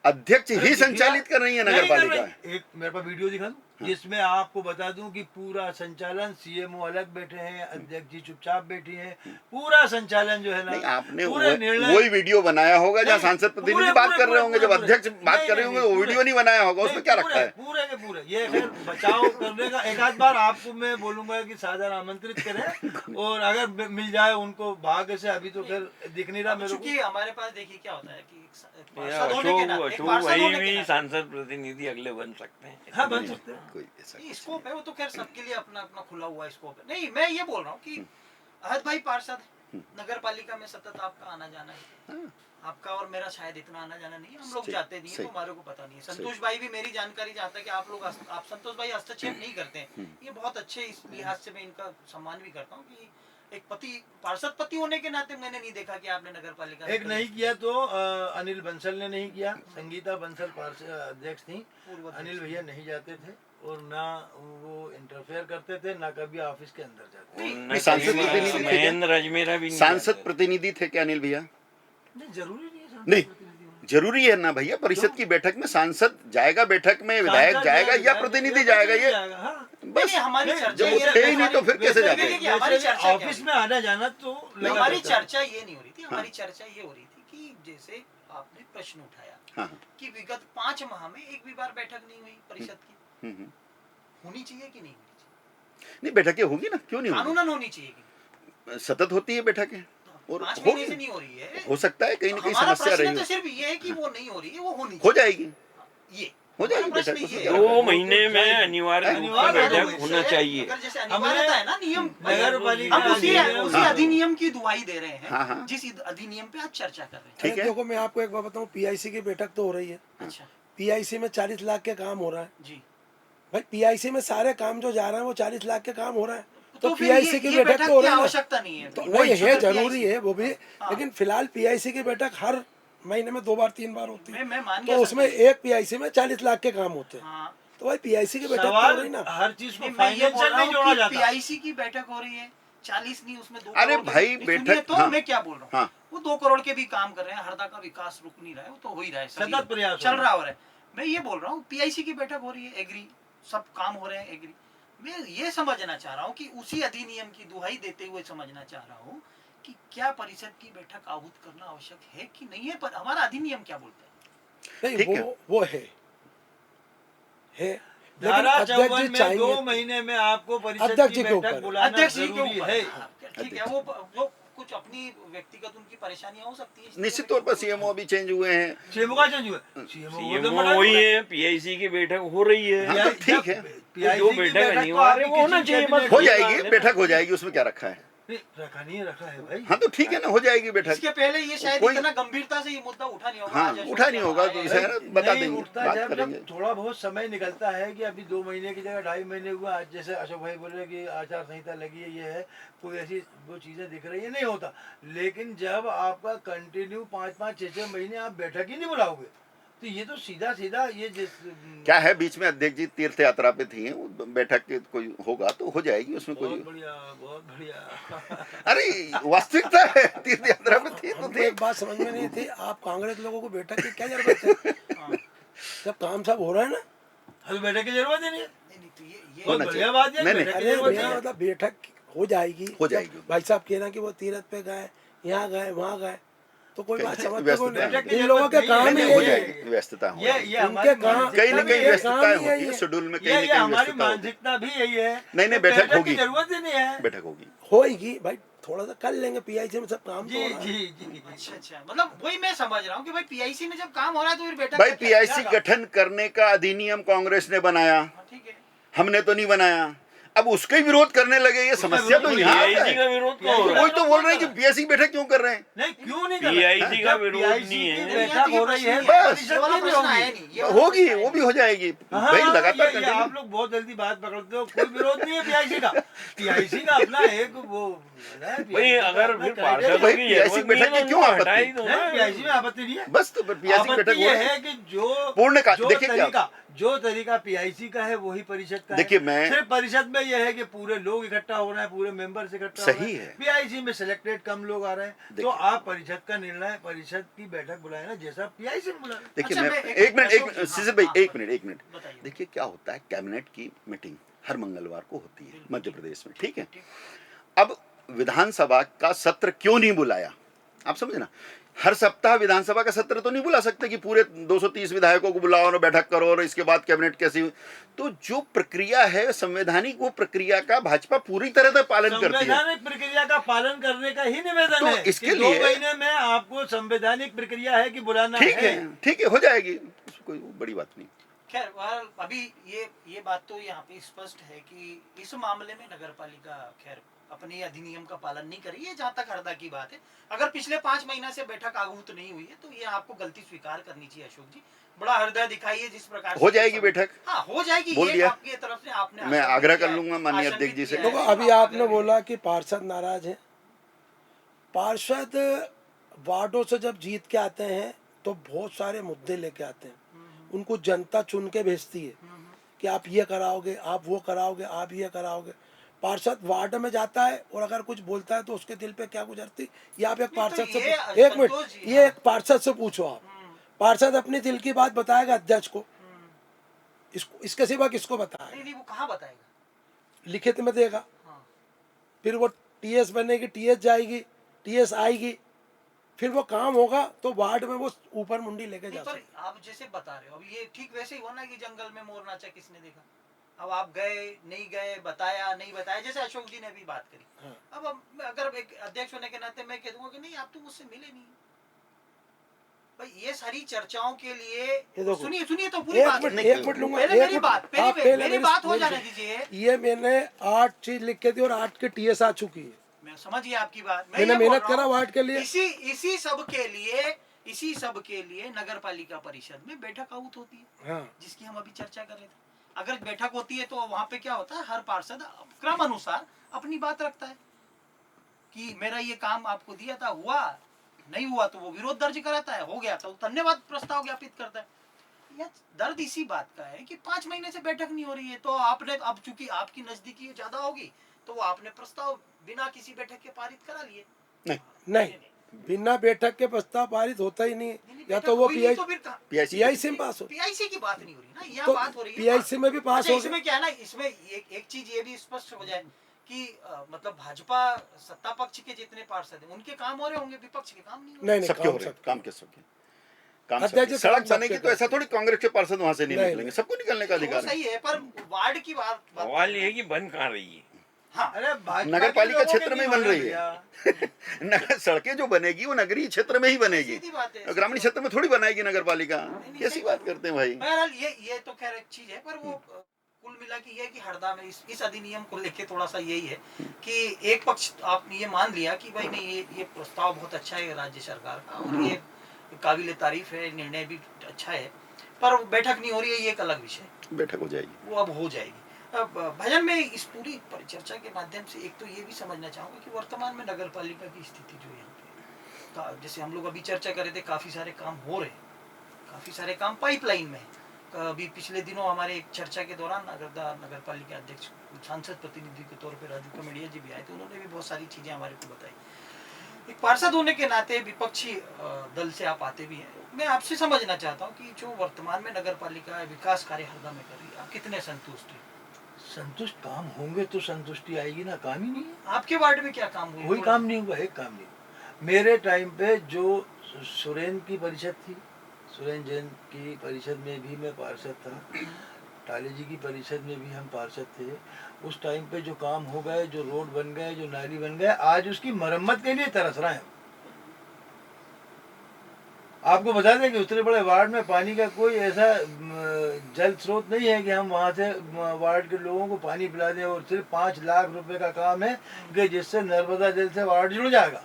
अध्यक्ष अरे ही दिखिए, संचालित कर रही है नहीं नगर कर पालिका। रही। एक मेरे पास वीडियो दिखा दूं जिसमें आपको बता दूं कि पूरा संचालन सीएमओ अलग बैठे हैं, अध्यक्ष जी चुपचाप बैठी हैं, पूरा संचालन जो है ना, नहीं, आपने पूरे निर्णय- वही वीडियो बनाया होगा जहाँ नहीं, सांसद प्रतिनिधि पूरे- बात पूरे- कर रहे होंगे, जब पूरे- अध्यक्ष बात नहीं, कर रहे होंगे नहीं, वो पूरे- वीडियो नहीं बनाया होगा, उसमें नहीं, क्या पूरे- रखा है? पूरे के पूरे ये खैर बचाव करने का एक आध बार आपको मैं बोलूंगा कि साधारण आमंत्रित करें, और अगर मिल जाए उनको भाग्य से। अभी तो खैर दिख नहीं रहा मेरे को। क्योंकि हमारे पास देखिए क्या होता है कि एक मेरा पार्षद होने के नाते- एक अशोक पार्षद भाई होने के भी नाते- सांसद प्रतिनिधि अगले बन सकते हैं। हाँ, बन सकते हैं। कोई ऐसा नहीं, स्कोप है, वो तो खैर सबके लिए अपना अपना खुला हुआ स्कोप है। नहीं, मैं ये बोल रहा हूँ कि अहद भाई पार्षद है, नगर पालिका में सतत आपका आना जाना है। हाँ। आपका और मेरा शायद इतना आना जाना नहीं है, हम लोग सही, जाते नहीं है सही। तो हमारे को पता नहीं है। संतोष भाई भी, मेरी जानकारी जहाँ तक है, आप संतोष भाई हस्तक्षेप नहीं करते हैं, ये बहुत अच्छे, इस लिहाज से मैं इनका सम्मान भी करता हूँ कि एक पति, पार्षद पति होने के नाते मैंने नहीं देखा कि आपने नगर पालिका एक नहीं किया तो अनिल बंसल ने नहीं किया, संगीता बंसल पार्षद अध्यक्ष थी, पूर्व अध्यक्ष। अनिल भैया नहीं जाते थे और ना वो इंटरफेयर करते थे, ना कभी ऑफिस के अंदर जाते थे। उनने सांसद कभी प्रतिनिधि थे क्या? महेंद्र अजमेरा भी नहीं सांसद जाते। प्रतिनिधि थे क्या अनिल भैया? नहीं, जरूरी नहीं है सांसद नहीं, प्रतिनिधि होना। जरूरी है ना भैया, परिषद की बैठक में सांसद जाएगा, बैठक में विधायक सांसद जाएगा या प्रतिनिधि जाएगा, ये हाँ। बस। हमारी नहीं, चर्चा जब ये वो थे ही नहीं तो फिर कैसे वैसे जाते? देखिए, हमारी वैसे चर्चा क्या ऑफिस है? में आना जाना तो लगा हमारी रहता है। चर्चा ये नहीं हो रही थी, हमारी चर्चा ये हो रही थी कि जैसे आपने प्रश्न उठाया हाँ, हाँ, कि विगत 5 माह में एक भी बार बैठक नहीं हुई परिषद की, हम्म। होनी चाहिए कि नहीं होनी चाहिए? नहीं, बैठकें होगी ना, क्यों नहीं होगी? कानूनन होनी चाहिए कि नहीं? सतत होती है बैठकें, और 5 होगी। महीने से नहीं हो रही है। हो सकता है कहीं ना कहीं हमारा समस्या प्रश्न रही तो हो, सिर्फ ये है कि वो नहीं हो रही है, वो होनी हो चाहिए। जाएगी, ये हो जाएगी हमारा प्रश्न बैठक, ये उसमें है। क्या? 2 महीने में अनिवार्य रूप से अनिवार्य बैठक रूप होना चाहिए। अगर जैसे अनिवार्यता है ना, नियम, नगर पालिका हम उसी नियम- उसी अधिनियम की दुहाई दे रहे हाँ, हैं, हाँ। जिस अधिनियम पे आज चर्चा कर रहे हैं। ठीक अरे है। देखो, मैं आपको एक बात बताऊं, पीआईसी की बैठक तो हो रही है, अच्छा पीआईसी में 40 लाख के काम हो रहा है जी, भाई। पीआईसी में सारे काम जो जा रहे हैं वो 40 लाख के काम हो रहा है, तो फिर पीआईसी की ये बैठक तो हो की रही है ना। आवश्यकता नहीं है। तो वो नहीं इच्छा है, है जरूरी PIC है वो भी, लेकिन फिलहाल पीआईसी की बैठक हर महीने में 2 बार 3 बार होती है, मैं मान तो गया उसमें सर। एक पीआईसी में 40 लाख के काम होते हैं, हाँ, तो भाई पीआईसी की बैठक तो हो सवाल रही ना। हर चीज को नहीं, मैं ये बोल फाइनेंशियल रहा नहीं जोड़ा हूँ जाता। पीआईसी की बैठक हो रही है, 40 नहीं, उसमें 2 अरे करोड़ के भाई, भी- बैठक- सुनिए तो हाँ। मैं क्या बोल रहा हूँ, हाँ। वो 2 करोड़ के भी काम कर रहे हैं, हरदा का विकास रुक नहीं रहा है, वो तो हो ही रहा है, सभी सतत प्रयास हो चल रहा रहा हो रहा है। मैं ये बोल रहा हूँ पीआईसी की बैठक हो रही है, एग्री, सब काम हो रहे हैं, एग्री। मैं ये समझना चाह रहा हूँ कि उसी अधिनियम की दुहाई देते हुए समझना चाह रहा हूँ कि क्या परिषद की बैठक आहूत करना आवश्यक है कि नहीं है, पर हमारा अधिनियम क्या बोलता है? नहीं, ठीक है। वो है लेकिन धारा अध्यक्ष 54 जी में चाहिए 2 महीने में आपको परिषद अध्यक्ष की जी के बैठक ऊपर। बुलाना अध्यक्ष जी के जरूरी ऊपर है। हाँ, ठीक है, वो कुछ अपनी व्यक्तिगत उनकी परेशानियां हो सकती है, निश्चित तौर पर सीएमओ अभी चेंज हुए हैं, सीएमओ का चेंज हुआ सीएमओ वही है, पीआईसी की बैठक हो रही है। हाँ, तो ठीक है। जो बैठक अनिवार्य वो होना चाहिए, बस हो ये जाएगी, बात है। बैठक हो जाएगी, उसमें क्या रखा है? रखा नहीं रखा है भाई। हाँ तो ठीक है ना, हो जाएगी बैठक। इसके पहले ये शायद कोई- इतना गंभीरता से ये मुद्दा उठा नहीं होगा। हाँ, आज अशोक उठा नहीं जी होगा, आए तो हैं। इसे बता नहीं देंगे, उठता बात जब करेंगे। थोड़ा बहुत समय निकलता है कि अभी 2 महीने की जगह 2.5 महीने हुआ। आज जैसे अशोक भाई बोल रहे कि आचार संहिता लगी है, ये है, कोई ऐसी वो चीजें दिख रही है, नहीं होता। लेकिन जब आपका कंटिन्यू 5-5, 6-6 महीने आप बैठक ही नहीं बुलाओगे, तो ये तो सीधा सीधा ये जिस क्या है, बीच में अध्यक्ष जी तीर्थ यात्रा पे थी, वो बैठक के कोई होगा तो हो जाएगी, उसमें बहुत कोई। बढ़िया, बहुत बढ़िया। अरे वास्तविकता है, तीर्थ यात्रा पे थी तो हमको थी। एक बात समझ में नहीं थी, आप कांग्रेस लोगों को बैठक की क्या जरूरत है? जब काम सब हो रहा है ना। हमें बैठक की जरूरत ही नहीं है। नहीं, नहीं, तो ये बहुत होना बढ़िया चाहिए। बात है, नहीं, नहीं। बैठक की अरे जरूरत भैया, नहीं है। मतलब बैठक हो जाएगी, हो जब जाएगी। भाई साहब कहना कि वो तीरथ पे गए, यहाँ गए, वहाँ गए, तो कोई बात समझते व्यस्तता को नहीं। बैठक की इन लोगों के जरूरत काम नहीं ही है, हो यही ये- है। जाएगी, व्यस्तता हो ये जाएगी। हमारी इनके काम- मानसिकता कहीं ना भी कहीं है। व्यस्त- व्यस्तता काम ही होती है, है। शेड्यूल में कहीं ये ना कहीं हमारी व्यस्तता होती है। मानसिकता भी यही है। नहीं, नहीं, कि बैठक की होगी। जरूरत ही नहीं है। बैठक होगी। होएगी भाई, थोड़ा सा कर लेंगे, पीआईसी में सब काम तो जी हो रहा है। जी जी। अच्छा अच्छा, मतलब वही मैं समझ रहा हूँ कि भाई पीआईसी में जब काम हो रहा है तो फिर बैठक भाई का क्या पीआईसी क्या गठन करने का अधिनियम कांग्रेस ने बनाया, हाँ, ठीक है। हमने तो नहीं बनाया। अब उसका ही विरोध करने लगे, ये समस्या तो यहाँ आता पीआईसी का है। विरोध क्यों हो रहा वही है? तो बोल रहे हैं कि पीएससी बैठक क्यों कर रहे हैं। नहीं, क्यों नहीं कर रहे? पीआईसी का जब विरोध PIC नहीं है। की बैठक हो रही है, बस। परिषद में भी होगी। होगी, वो भी हो जाएगी भाई, हाँ, लगातार ये कंटिन्यू। आप लोग बहुत जल्दी बात पकड़ते हो। कोई विरोध नहीं है पीआईसी का। पीआईसी का अपना एक वो भाई अगर फिर पार्षद भाई, की PIC जरूरत बैठक नहीं है की तो क्यों उनको आपत्ति? हटा ही दो ना। पीआईसी में आपत्ति नहीं है। बस तो फिर पीएससी बैठक आपत्ति हो ये रही है कि देखिए क्या- जो तरीका पीआईसी का है वही परिषद का देखिए, है। मैं- सिर्फ परिषद में ये है कि पूरे लोग इकट्ठा हो रहे हैं, पूरे मेंबर्स इकट्ठा हो रहे सही हैं। है। पीआईसी में सिलेक्टेड कम लोग आ रहे हैं, तो देखिए। आप परिषद का निर्णय, परिषद की बैठक बुलाए ना, जैसा पीआईसी में बुलाए। देखिए अच्छा, मैं मैं एक मिनट अशोक जी, सीसे भाई, हाँ, एक मिनट बताइए। देखिए क्या होता है, कैबिनेट की मीटिंग हर मंगलवार को होती है मध्य प्रदेश में, ठीक है। अब विधानसभा का सत्र क्यों नहीं बुलाया, आप समझे ना। हर सप्ताह विधानसभा का सत्र तो नहीं बुला सकते कि पूरे 230 विधायकों को बुलाओ और बैठक करो और इसके बाद कैबिनेट कैसी हुई। तो जो प्रक्रिया है संवैधानिक, वो प्रक्रिया का भाजपा पूरी तरह से पालन करती है। संवैधानिक प्रक्रिया का पालन करने का ही निवेदन तो है इसके कि लिए- 2 महीने में आपको संवैधानिक प्रक्रिया है कि बुलाना ठीक है, हो जाएगी, कोई बड़ी बात नहीं। खैर बहरहाल अभी ये बात तो यहाँ पे स्पष्ट है कि इस मामले में नगर पालिका खैर अपने अधिनियम का पालन नहीं करी है, जहाँ तक हरदा की बात है। अगर पिछले 5 महीना से बैठक आहूत नहीं हुई है तो ये आपको गलती स्वीकार करनी चाहिए अशोक जी। बड़ा हृदय दिखाइए जिस प्रकार हो से जाएगी बैठक। हाँ हो जाएगी, बोल ये दिया। आपकी तरफ से आपने मैं आश्वासन आग्रह दिया कर है, लूंगा माननीय आश्वासन अध्यक्ष जी से। दिया है। देखो अभी आपने बोला कि पार्षद नाराज हैं। पार्षद वार्डों से जब जीत के आते हैं तो बहुत सारे मुद्दे लेके आते हैं, उनको जनता चुन के भेजती है कि आप ये कराओगे, आप वो कराओगे, आप ये कराओगे। पार्षद वार्ड में जाता है और अगर कुछ बोलता है तो उसके दिल पे क्या गुजरती, ये आप एक नहीं, पार्षद तो से ये एक मिनट, संतोष जी, ये एक पार्षद से पूछो आप। हम्म, पार्षद अपने दिल की बात बताएगा अध्यक्ष को, हम्म। इसके सिवा किसको नहीं बताएगा? नहीं वो कहाँ बताएगा? लिखित में देगा, हाँ फिर वो टीएस बनेगी, टीएस जाएगी, टीएस आएगी, फिर वो काम होगा तो वार्ड में वो ऊपर मुंडी लेके नहीं, जा पर सकता। आप जैसे बता रहे हो अब ये ठीक वैसे ही हुआ ना कि जंगल में मोर नाचा किसने देखा। अब आप गए नहीं गए, बताया नहीं बताया, जैसे अशोक जी ने भी बात करी। हाँ। अब अगर एक अध्यक्ष होने के नाते मैं कह दूंगा कि नहीं आप तो मुझसे मिले नहीं भाई, ये सारी चर्चाओं के लिए देखो, सुनिए तो पूरी बात एक सुनिए। मिनट लूंगा, पहले एक मेरी मिनट। बात आप मेरी पहले बात हो मेरी- जाने दीजिए। ये मैंने 8 चीज लिख के दी और 8 के टीएस आ चुकी है। मैं समझ गया आपकी बात। मैं मैंने ये बोल मेहनत रहा करा हूँ, वार्ड के लिए। इसी सब के लिए नगर पालिका परिषद में बैठक आहूत होती है, हाँ, जिसकी हम अभी चर्चा कर रहे थे। अगर बैठक होती है तो वहां पे क्या होता है, हर पार्षद क्रम अनुसार अपनी बात रखता है कि मेरा ये काम आपको दिया था, हुआ नहीं हुआ तो वो विरोध दर्ज कराता है, हो गया तो धन्यवाद प्रस्ताव ज्ञापित करता है। यह दर्द इसी बात का है कि 5 महीने से बैठक नहीं हो रही है, तो आपने अब चूंकि आपकी नजदीकी ज्यादा होगी तो वो आपने प्रस्ताव बिना किसी बैठक के पारित करा लिए। नहीं, बिना बैठक के प्रस्ताव पारित होता ही नहीं, या तो वो पीआईसी में पास हो, पीआईसी की बात नहीं हो रही ना, यहाँ तो बात हो रही है पीआईसी में भी पास अच्छा, हो इसमें क्या है ना, इसमें एक चीज ये भी स्पष्ट हो जाए कि मतलब भाजपा सत्ता पक्ष के जितने पार्षद हैं उनके काम हो रहे होंगे, विपक्ष के काम नहीं हो रहे। नहीं सबके हो रहे हैं, काम के सबके काम अध्यक्ष सबके। जी, सड़क काम बनेगी सबके तो ऐसा थोड़ी कांग्रेस के पार्षद वहां से नहीं नहीं, निकलेंगे, सबको निकलने का वो अधिकार है। सही है, पर वार्ड की बात सवाल ये है कि बन कहाँ रही है। हाँ अरे भाजपा नगर के पालिका लोगों के क्षेत्र में नहीं ही बन हो रही भैया। है। नगर सड़कें जो बनेगी वो नगरीय क्षेत्र में ही बनेगी, सीधी बात है। ग्रामीण क्षेत्र में थोड़ी बनाएगी नगर पालिका। नहीं, कैसी सही बात करते हैं भाई। बहरहाल ये तो खैर एक चीज है, पर वो कुल मिला के ये है कि हरदा में इस अधिनियम को लेके थोड़ा सा यही है कि एक पक्ष आपने ये मान लिया कि भाई नहीं ये प्रस्ताव बहुत अच्छा है राज्य सरकार का और ये काबिल तारीफ है, निर्णय भी अच्छा है, पर वो बैठक नहीं हो रही है, ये एक अलग विषय है, बैठक हो जाएगी, वो अब हो जाएगी। अब भजन में इस पूरी परिचर्चा के माध्यम से एक तो ये भी समझना चाहूंगा कि वर्तमान में नगर पालिका की स्थिति जो यहाँ पे, जैसे हम लोग अभी चर्चा कर रहे थे, काफी सारे काम हो रहे हैं, काफी सारे काम पाइपलाइन में है। अभी पिछले दिनों हमारे एक चर्चा के दौरान नगर पालिका अध्यक्ष सांसद प्रतिनिधि के तौर पे राजू कमेडिया जी भी आए थे, उन्होंने भी बहुत सारी चीजें हमारे को बताई। एक पार्षद होने के नाते विपक्षी दल से आप आते भी हैं, मैं आपसे समझना चाहता हूँ कि जो वर्तमान में नगर पालिका विकास कार्य हरदा में कर रही है, आप कितने संतुष्ट हैं? संतुष्ट काम होंगे तो संतुष्टि आएगी ना, काम ही नहीं है। आपके वार्ड में क्या काम हुआ? कोई काम नहीं हुआ, एक काम नहीं हुआ। मेरे टाइम पे जो सुरेन की परिषद थी, सुरेन जैन की परिषद में भी मैं पार्षद था, टाले जी की परिषद में भी हम पार्षद थे। उस टाइम पे जो काम हो गए, जो रोड बन गए, जो नाली बन गए, आज उसकी मरम्मत के लिए तरस रहे हैं। आपको बता दें कि उतने बड़े वार्ड में पानी का कोई ऐसा जल स्रोत नहीं है कि हम वहाँ से वार्ड के लोगों को पानी पिला दें, और सिर्फ 5 लाख रुपए का काम है कि जिससे नर्मदा जल से वार्ड जुड़ जाएगा।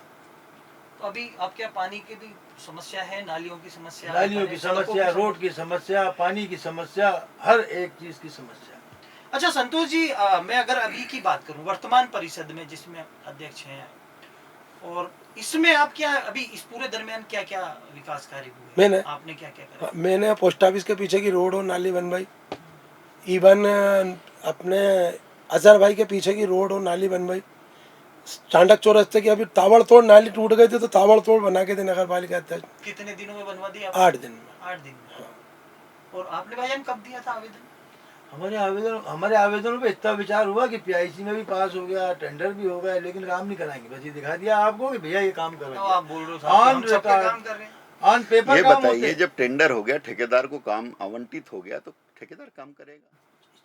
तो अभी आपके यहाँ पानी की भी समस्या है, नालियों की समस्या, नालियों की समस्या, रोड की समस्या, पानी की समस्या, हर एक चीज की समस्या। अच्छा संतोष जी, मैं अगर अभी की बात करूं वर्तमान परिषद में जिसमें अध्यक्ष हैं, और इसमें आप क्या अभी इस पूरे दरमियान क्या क्या विकास कार्य हुए, आपने क्या क्या करा? मैंने पोस्ट ऑफिस के पीछे की रोड और नाली बनवाई, इवन अपने अजहर भाई के पीछे की रोड और नाली बनवाई, चांडक चौरस्ते की अभी ताबड़तोड़ नाली टूट गई थी तो ताबड़तोड़ बना के थे नगर पालिका अध्यक्ष। कितने दिनों में बनवा दी? 8 दिन में। 8 दिन में। और आपने भाईजान कब दिया था आवेदन? हमारे आवेदनों पे इतना विचार हुआ कि पीआईसी में भी पास हो गया, टेंडर भी हो गया, लेकिन काम नहीं कराएंगे। बस ये दिखा दिया आपको कि भैया ये काम तो करेंगे। आप बोल रहे हो साहब, हम सब पे काम कर रहे हैं। ऑन पेपर ये काम बताइए, होते जब टेंडर हो गया, ठेकेदार को काम आवंटित हो गया, तो ठेकेदार काम करेगा।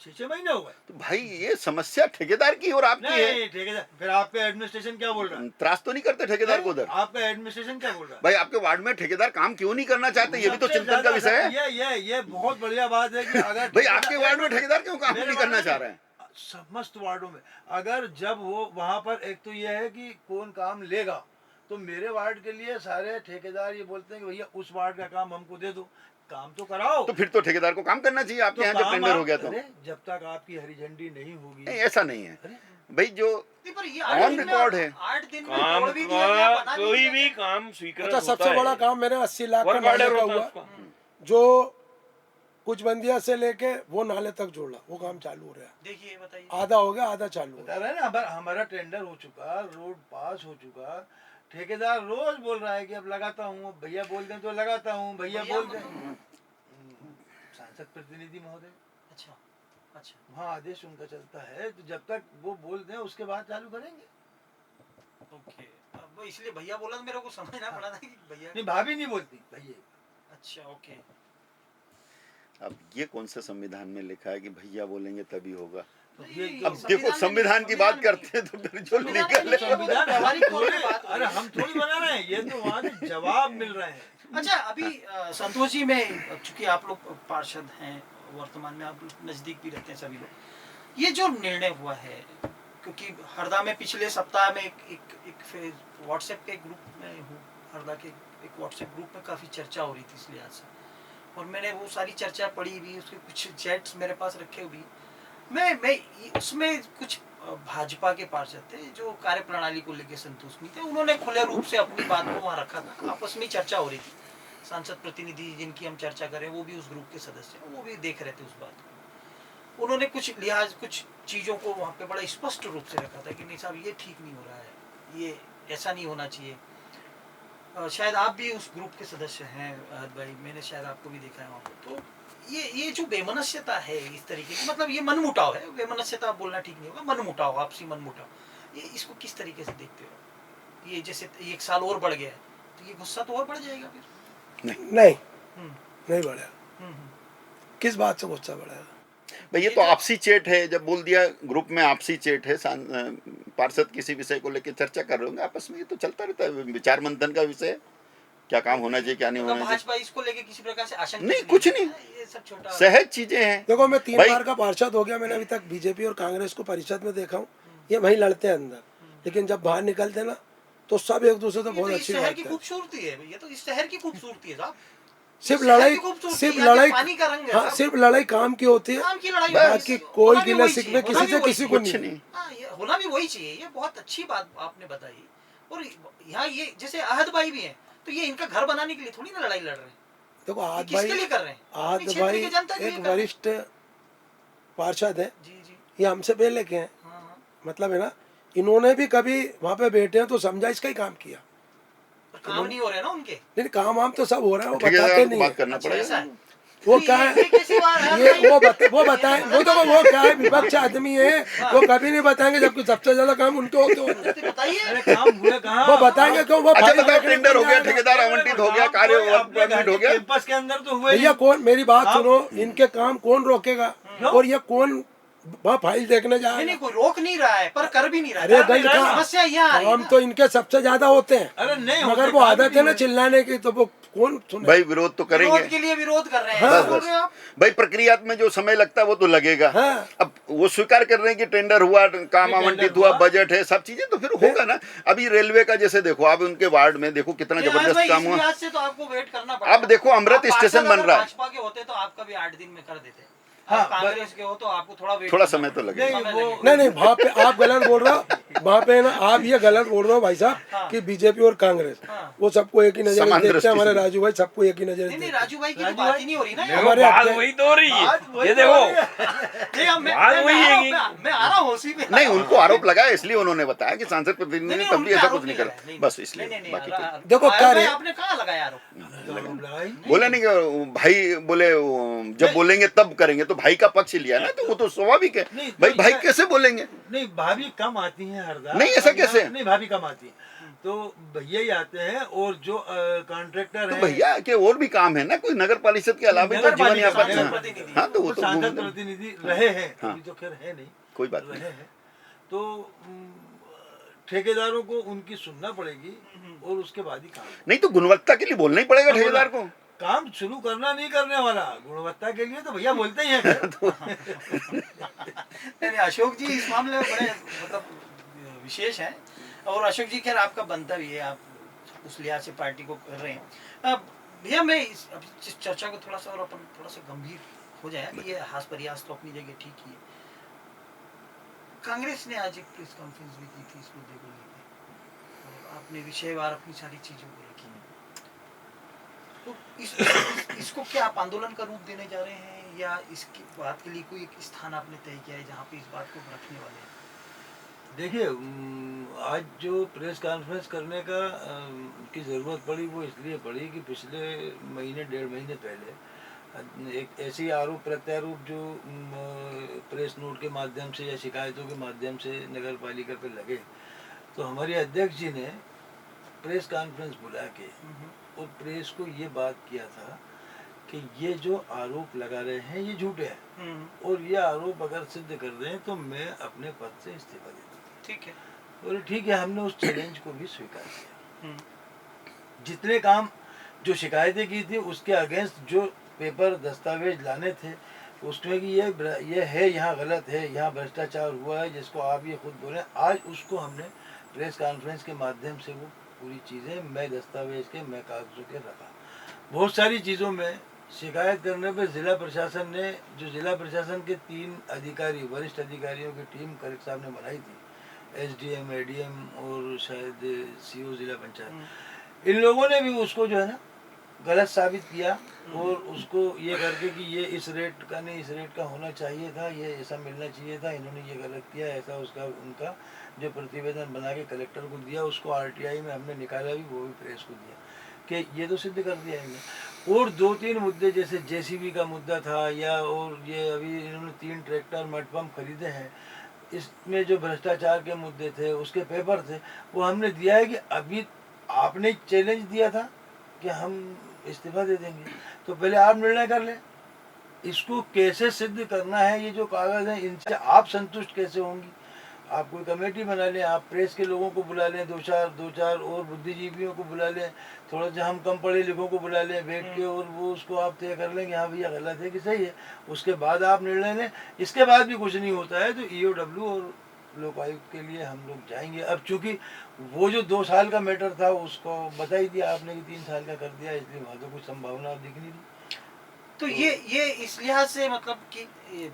6 महीने हो गए। तो भाई ये समस्या ठेकेदार की और आपकी है। नहीं ठेकेदार, फिर आपका एडमिनिस्ट्रेशन क्या बोल रहा है? त्रास तो नहीं करते ठेकेदार को उधर? आपका एडमिनिस्ट्रेशन क्या बोल रहा है? भाई आपके वार्ड में ठेकेदार काम क्यों नहीं करना चाहते, ये भी तो चिंतन का विषय है। ये बहुत बढ़िया बात है कि अगर भाई आपके वार्ड में ठेकेदार क्यों काम नहीं करना चाह रहे हैं? समस्त वार्डों में अगर जब वो वहाँ पर, एक तो ये है कि कौन काम लेगा, तो मेरे वार्ड के लिए सारे ठेकेदार ये बोलते हैं कि भैया उस वार्ड का काम हमको दे दो, काम तो कराओ। तो फिर तो ठेकेदार को काम करना चाहिए आपके यहाँ जब टेंडर हो गया तो। जब तक आपकी हरी झंडी नहीं होगी। नहीं, ऐसा नहीं है भाई, जो पर ये ऑन रिकॉर्ड है। 8 दिन में काम तोड़ भी दिया गया, का बना भी कोई दिया भी गया। काम स्वीकृत अच्छा, होता सबसे है। बड़ा काम मेरे 80 लाख का वर्क नाले ऑर्डर का होता है हुआ, उसका। जो कुछ बंदिया से लेके वो नाले तक जोड़ा, वो काम चालू हो रहा है। देखिए बताइए, आधा हो गया, आधा चालू हो बता रहे हैं ना, हमारा टेंडर हो चुका, रोड पास हो चुका, ठेकेदार रोज बोल रहा है कि अब लगाता हूँ, भैया बोल दें तो लगाता हूँ, भैया बोल दें। सांसद प्रतिनिधि महोदय, अच्छा अच्छा, वहाँ आदेश उनका चलता है, तो जब तक वो बोल दें उसके बाद चालू करेंगे। ओके। अब इसलिए भैया बोला तो मेरे को समझना पड़ा था कि भैया। नहीं, भाभी नहीं बोलती भैया। अच्छा ओके। अब ये कौन से संविधान में लिखा है कि भैया बोलेंगे तभी होगा? तो ये अब देखो, संविधान की बात करते हैं तो फिर जो लीगल है। संविधान हमारी हमारी कोई बात अरे हम थोड़ी बना रहे हैं, ये तो वहाँ से जवाब मिल रहे हैं। अच्छा अभी संतोष जी, में चूंकि आप लोग पार्षद हैं, वर्तमान में आप नजदीक भी रहते हैं सभी लोग, ये जो निर्णय हुआ है, क्योंकि हरदा में पिछले सप्ताह में एक व्हाट्सएप के ग्रुप में हूँ, हरदा के एक व्हाट्सएप ग्रुप में काफ़ी चर्चा हो रही थी इस लिहाज से, और मैंने वो सारी चर्चा पढ़ी भी, उसके कुछ चैट्स मेरे पास रखे हुए भी। मैं उसमें कुछ भाजपा के पार्षद थे जो कार्य प्रणाली को लेकर संतुष्ट नहीं थे, उन्होंने खुले रूप से अपनी बात को वहाँ रखा था, आपस में चर्चा हो रही थी। सांसद प्रतिनिधि जिनकी हम चर्चा करें वो भी उस ग्रुप के सदस्य हैं, वो भी देख रहे थे उस बात को। उन्होंने कुछ चीज़ों को वहाँ पे बड़ा स्पष्ट रूप से रखा था कि नहीं साहब, ये ठीक नहीं हो रहा है, ये ऐसा नहीं होना चाहिए। शायद आप भी उस ग्रुप के सदस्य हैं भाई, मैंने शायद आपको भी देखा है वहाँ पर। तो ये जो बेमनस्यता है इस तरीके की, मतलब ये मनमुटाव है, बेमनस्यता बोलना ठीक नहीं होगा, मनमुटाव, आपसी मनमुटाव, ये इसको किस तरीके से देखते हो? ये जैसे 1 साल और बढ़ गया है तो ये गुस्सा तो और बढ़ जाएगा फिर। नहीं, हम्म, नहीं बढ़ा। हम्म, किस बात से गुस्सा बढ़ेगा? भाई ये तो आपसी चेट है, जब बोल दिया ग्रुप में आपसी चेट है, पार्षद किसी विषय को लेकर चर्चा कर रहे होंगे आपस में, ये तो चलता रहता है, विचार मंथन का विषय, क्या काम होना चाहिए क्या नहीं होना चाहिए। भाजपा इसको लेके किसी प्रकार से आशंका नहीं, कुछ नहीं, ये सब छोटा सहज चीजें हैं। देखो, मैं 3 भाई- बार का पार्षद हो गया, मैंने अभी तक बीजेपी और कांग्रेस को परिषद में देखा हूँ, ये वहीं लड़ते हैं अंदर, लेकिन जब बाहर निकलते ना तो सब एक दूसरे से ये बहुत तो इस अच्छी शहर बात की है। खूबसूरती है भैया, तो इस शहर की खूबसूरती है साहब। सिर्फ इस शहर लड़ाई, की खूबसूरती सिर्फ है, यहाँ के लड़ाई, पानी का रंग है हाँ, साहब। सिर्फ लड़ाई काम की होती है, काम की लड़ाई बाकी कोई होना भी गिले वही शिकवे चाहिए, किसी होना से भी किसी वही को कुछ नहीं। नहीं। हाँ, ये होना भी वही चाहिए, ये बहुत अच्छी बात आपने बताई। और यहाँ ये जैसे आहद भाई भी हैं, तो ये इनका घर बनाने के लिए थोड़ी ना लड़ाई लड़ रहे हैं, देखो, ये आद किसके भाई, लिए कर रहे हैं? अपनी आद क्षेत्र भाई की जनता के लिए एक कर रहे हैं। वरिष्ठ पार्षद है, जी जी, ये हमसे पहले के हैं, हाँ हाँ। मतलब है ना, इन्होंने भी कभी वहाँ पे बैठे हैं तो समझा इसका ही काम किया, पर काम नहीं हो रहे ना उनके। लेकिन काम वाम तो सब हो रहा है, वो ठेकेदार बताते को नहीं बात है। करना अच्छा, पड़ेगा। ऐसा है। वो तो क्या है, ये कैसी बात है ये भाई? वो बताए, वो तो वो क्या है, विपक्ष आदमी है, वो कभी नहीं बताएंगे जबकि सबसे ज्यादा काम उनके होते होंगे, तो बताइए। अरे काम हुए कहाँ? वो बताएंगे क्यों? वो अच्छा फाइल बताओ, देखने टेंडर हो नहीं गया, आएगा। ठेकेदार आवंटित हो गया, कार्य परमिट हो गया, कैंपस के अंदर तो हुए भैया नहीं। कौन, मेरी बात सुनो, इनके काम कौन रोकेगा? क्यों? और ये कौन वहाँ फाइल देखने नहीं जाए। नहीं, कोई रोक नहीं रहा है पर कर भी नहीं रहा अरे है। भाई समस्या यहाँ आ रही है काम ना। तो इनके सबसे ज्यादा होते हैं, अरे नहीं मगर होते, वो काम आदत नहीं है ना होते। चिल्लाने की, तो वो कौन सुने। भाई विरोध तो करेंगे, विरोध के लिए विरोध कर रहे हैं, हाँ, ऐसा बोल बस रहे हो आप? भाई प्रक्रिया में जो समय लगता है वो तो लगेगा। हाँ। अब वो स्वीकार कर रहे हैं कि टेंडर हुआ, काम टेंडर आवंटित हुआ। हुआ, बजट है, सब चीजें तो फिर होगा ना। अभी रेलवे का जैसे देखो, आप उनके वार्ड में देखो कितना नहीं, जबरदस्त भाई, काम इस हुआ। लिहाज से तो आपको वेट करना पड़ेगा। अब देखो अमृत आप स्टेशन पार्षद बन अगर रहा है। भाजपा के होते तो आपका भी 8 दिन में कर देते। हाँ, आप कांग्रेस के हो तो आपको थोड़ा वेट थोड़ा करना समय तो पड़ेगा। लगेगा। समय नहीं, वो- लगेगा। नहीं नहीं, वहाँ पे आप गलत बोल रहे हो, वहाँ पे ना आप ये गलत बोल रहे हो भाई साहब हाँ। कि बीजेपी और कांग्रेस हाँ। वो सबको एक ही नजर समान से देखते दृष्टि हैं। हमारे से। राजू भाई सबको एक ही नजर से नहीं नहीं, देखते हैं। राजू भाई की तो राजू बात भाई- ही नहीं हो रही ना देखो, यहाँ। हमारे बात अध्यक्ष- वही तो हो रही है। आज वही ये तो देखो, हो रही है। नहीं, अब मैं बात मैं वही आ रहा है हूँ, कि- मैं आ रहा हूँ उसी पे। नहीं, उनको आरोप लगाया इसलिए उन्होंने बताया कि सांसद प्रतिनिधि नहीं, ने नहीं, तब उन भी पे ऐसा आरोप कुछ नहीं लगाया, करा, बस इसलिए नहीं, बाकी आ- तो देखो, आरोप कार्य- है, आपने कहाँ लगाया आरोप? बोला नहीं कि भाई बोले जब बोलेंगे तब करेंगे, तो भाई का पक्ष लिया ना, तो वो तो स्वाभाविक है। नहीं, तो भाई भाई ये- कैसे बोलेंगे? नहीं, भाभी कम आती हैं हरदा। नहीं, ऐसा और यहाँ- कैसे? नहीं, भाभी कम आती हैं तो भैया ही आते हैं, और जो कॉन्ट्रैक्टर तो है, भैया के और भी काम है ना, कोई नगर परिषद के अलावा तो नगर जीवन पालिका यापन सांसद है। प्रतिनिधि। हाँ, तो वो तो सांसद घूमते- प्रतिनिधि रहे हैं, हाँ। अभी तो खैर है नहीं, कोई बात रहे नहीं। हैं। तो ठेकेदारों को उनकी सुनना पड़ेगी, और उसके बाद ही काम नहीं तो गुणवत्ता के लिए बोलना ही पड़ेगा ठेकेदार को। काम शुरू करना नहीं करने वाला, गुणवत्ता के लिए तो भैया बोलते ही हैं। नहीं नहीं, अशोक जी इस मामले में बड़े मतलब विशेष हैं, और अशोक जी खैर आपका बनता भी है, आप उस लिहाज से पार्टी को कर रहे हैं। भैया मैं अब इस चर्चा को थोड़ा सा और अपन थोड़ा सा गंभीर हो जाए कि ये हास प्रयास तो अपनी जगह ठीक ही है। कांग्रेस ने आज एक प्रेस कॉन्फ्रेंस भी की थी इस मुद्दे को लेकर, और आपने विषयवार अपनी सारी चीजों को रखी है। तो इसको क्या आप आंदोलन का रूप देने जा रहे हैं, या इसकी बात के लिए कोई एक स्थान आपने तय किया है जहाँ पे इस बात को रखने वाले हैं? देखिए, आज जो प्रेस कॉन्फ्रेंस करने का की ज़रूरत पड़ी, वो इसलिए पड़ी कि पिछले महीने 1.5 महीने पहले एक ऐसी आरोप प्रत्यारोप जो प्रेस नोट के माध्यम से या शिकायतों के माध्यम से नगर पालिका पे लगे, तो हमारे अध्यक्ष जी ने प्रेस कॉन्फ्रेंस बुला के और प्रेस को ये बात किया था कि ये जो आरोप लगा रहे हैं ये झूठे हैं, और ये आरोप अगर सिद्ध कर दें तो मैं अपने पद से इस्तीफा दे दूँगा। ठीक है। बोले ठीक है, हमने उस चैलेंज को भी स्वीकार किया। जितने काम जो शिकायतें की थी उसके अगेंस्ट जो पेपर दस्तावेज लाने थे, उसमें कि ये है, यहाँ गलत है, यहाँ भ्रष्टाचार हुआ है, जिसको आप ये खुद बोले, आज उसको हमने प्रेस कॉन्फ्रेंस के माध्यम से वो पूरी चीज़ें मैं दस्तावेज के, मैं कागजों के रखा। बहुत सारी चीज़ों में शिकायत करने पे जिला प्रशासन ने, जो जिला प्रशासन के 3 अधिकारी, वरिष्ठ अधिकारियों की टीम कलेक्टर साहब ने बनाई थी, SDM, ADM और शायद CO जिला पंचायत, इन लोगों ने भी उसको जो है ना गलत साबित किया, और उसको ये करके कि ये इस रेट का नहीं, इस रेट का होना चाहिए था, ये ऐसा मिलना चाहिए था, इन्होंने ये गलत किया, ऐसा उसका उनका जो प्रतिवेदन बना के कलेक्टर को दिया, उसको RTI में हमने निकाला भी, वो भी प्रेस को दिया कि ये तो सिद्ध कर दिया इन्होंने। और 2-3 मुद्दे जैसे JCB का मुद्दा था, या और ये अभी इन्होंने 3 ट्रैक्टर मड पंप खरीदे हैं, इसमें जो भ्रष्टाचार के मुद्दे थे, उसके पेपर थे, वो हमने दिया है कि अभी आपने चैलेंज दिया था कि हम इस्तीफा दे देंगे, तो पहले आप निर्णय कर लें, इसको कैसे सिद्ध करना है, ये जो कागज़ हैं इनसे आप संतुष्ट कैसे होंगी। आप कोई कमेटी बना लें, आप प्रेस के लोगों को बुला लें, दो चार और बुद्धिजीवियों को बुला लें, थोड़ा सा हम कम पढ़े लिखों को बुला लें बैठ के, और वो उसको आप तय कर लें कि हाँ भैया गलत है कि सही है, उसके बाद आप निर्णय लें। इसके बाद भी कुछ नहीं होता है तो EOW और लोकायुक्त के लिए हम लोग जाएंगे। अब चूंकि वो जो 2 साल का मैटर था उसको बता ही दिया आपने कि 3 साल का कर दिया, इसलिए वहाँ तो कुछ संभावना दिख नहीं रही। तो ये इस लिहाज से मतलब कि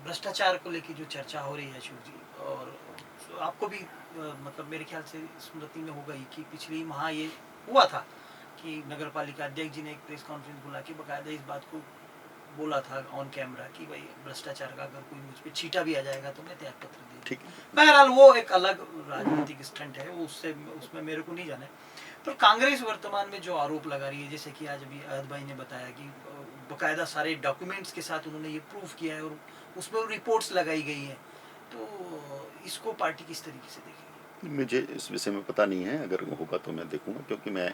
भ्रष्टाचार को लेकर जो चर्चा हो रही है अशोक जी, और आपको भी मतलब मेरे ख्याल से स्मृति में होगा ही कि पिछली माह ये हुआ था कि नगर पालिका अध्यक्ष जी ने एक प्रेस कॉन्फ्रेंस बुला के बकायदा इस बात को बोला था ऑन कैमरा कि भाई भ्रष्टाचार का अगर कोई मुझ पे छीटा भी आ जाएगा तो मैं त्यागपत्र दे ठीक। बहरहाल वो एक अलग राजनीतिक स्टंट है, वो उसमें मेरे को नहीं जाना है। पर कांग्रेस वर्तमान में जो आरोप लगा रही है, जैसे कि आज अभी अहद भाई ने बताया कि बकायदा सारे डॉक्यूमेंट्स के साथ उन्होंने ये प्रूफ किया है और उसमें रिपोर्ट्स लगाई गई हैं, तो इसको पार्टी किस तरीके से देखेगी? मुझे इस विषय में पता नहीं है, अगर होगा तो मैं देखूंगा, क्योंकि मैं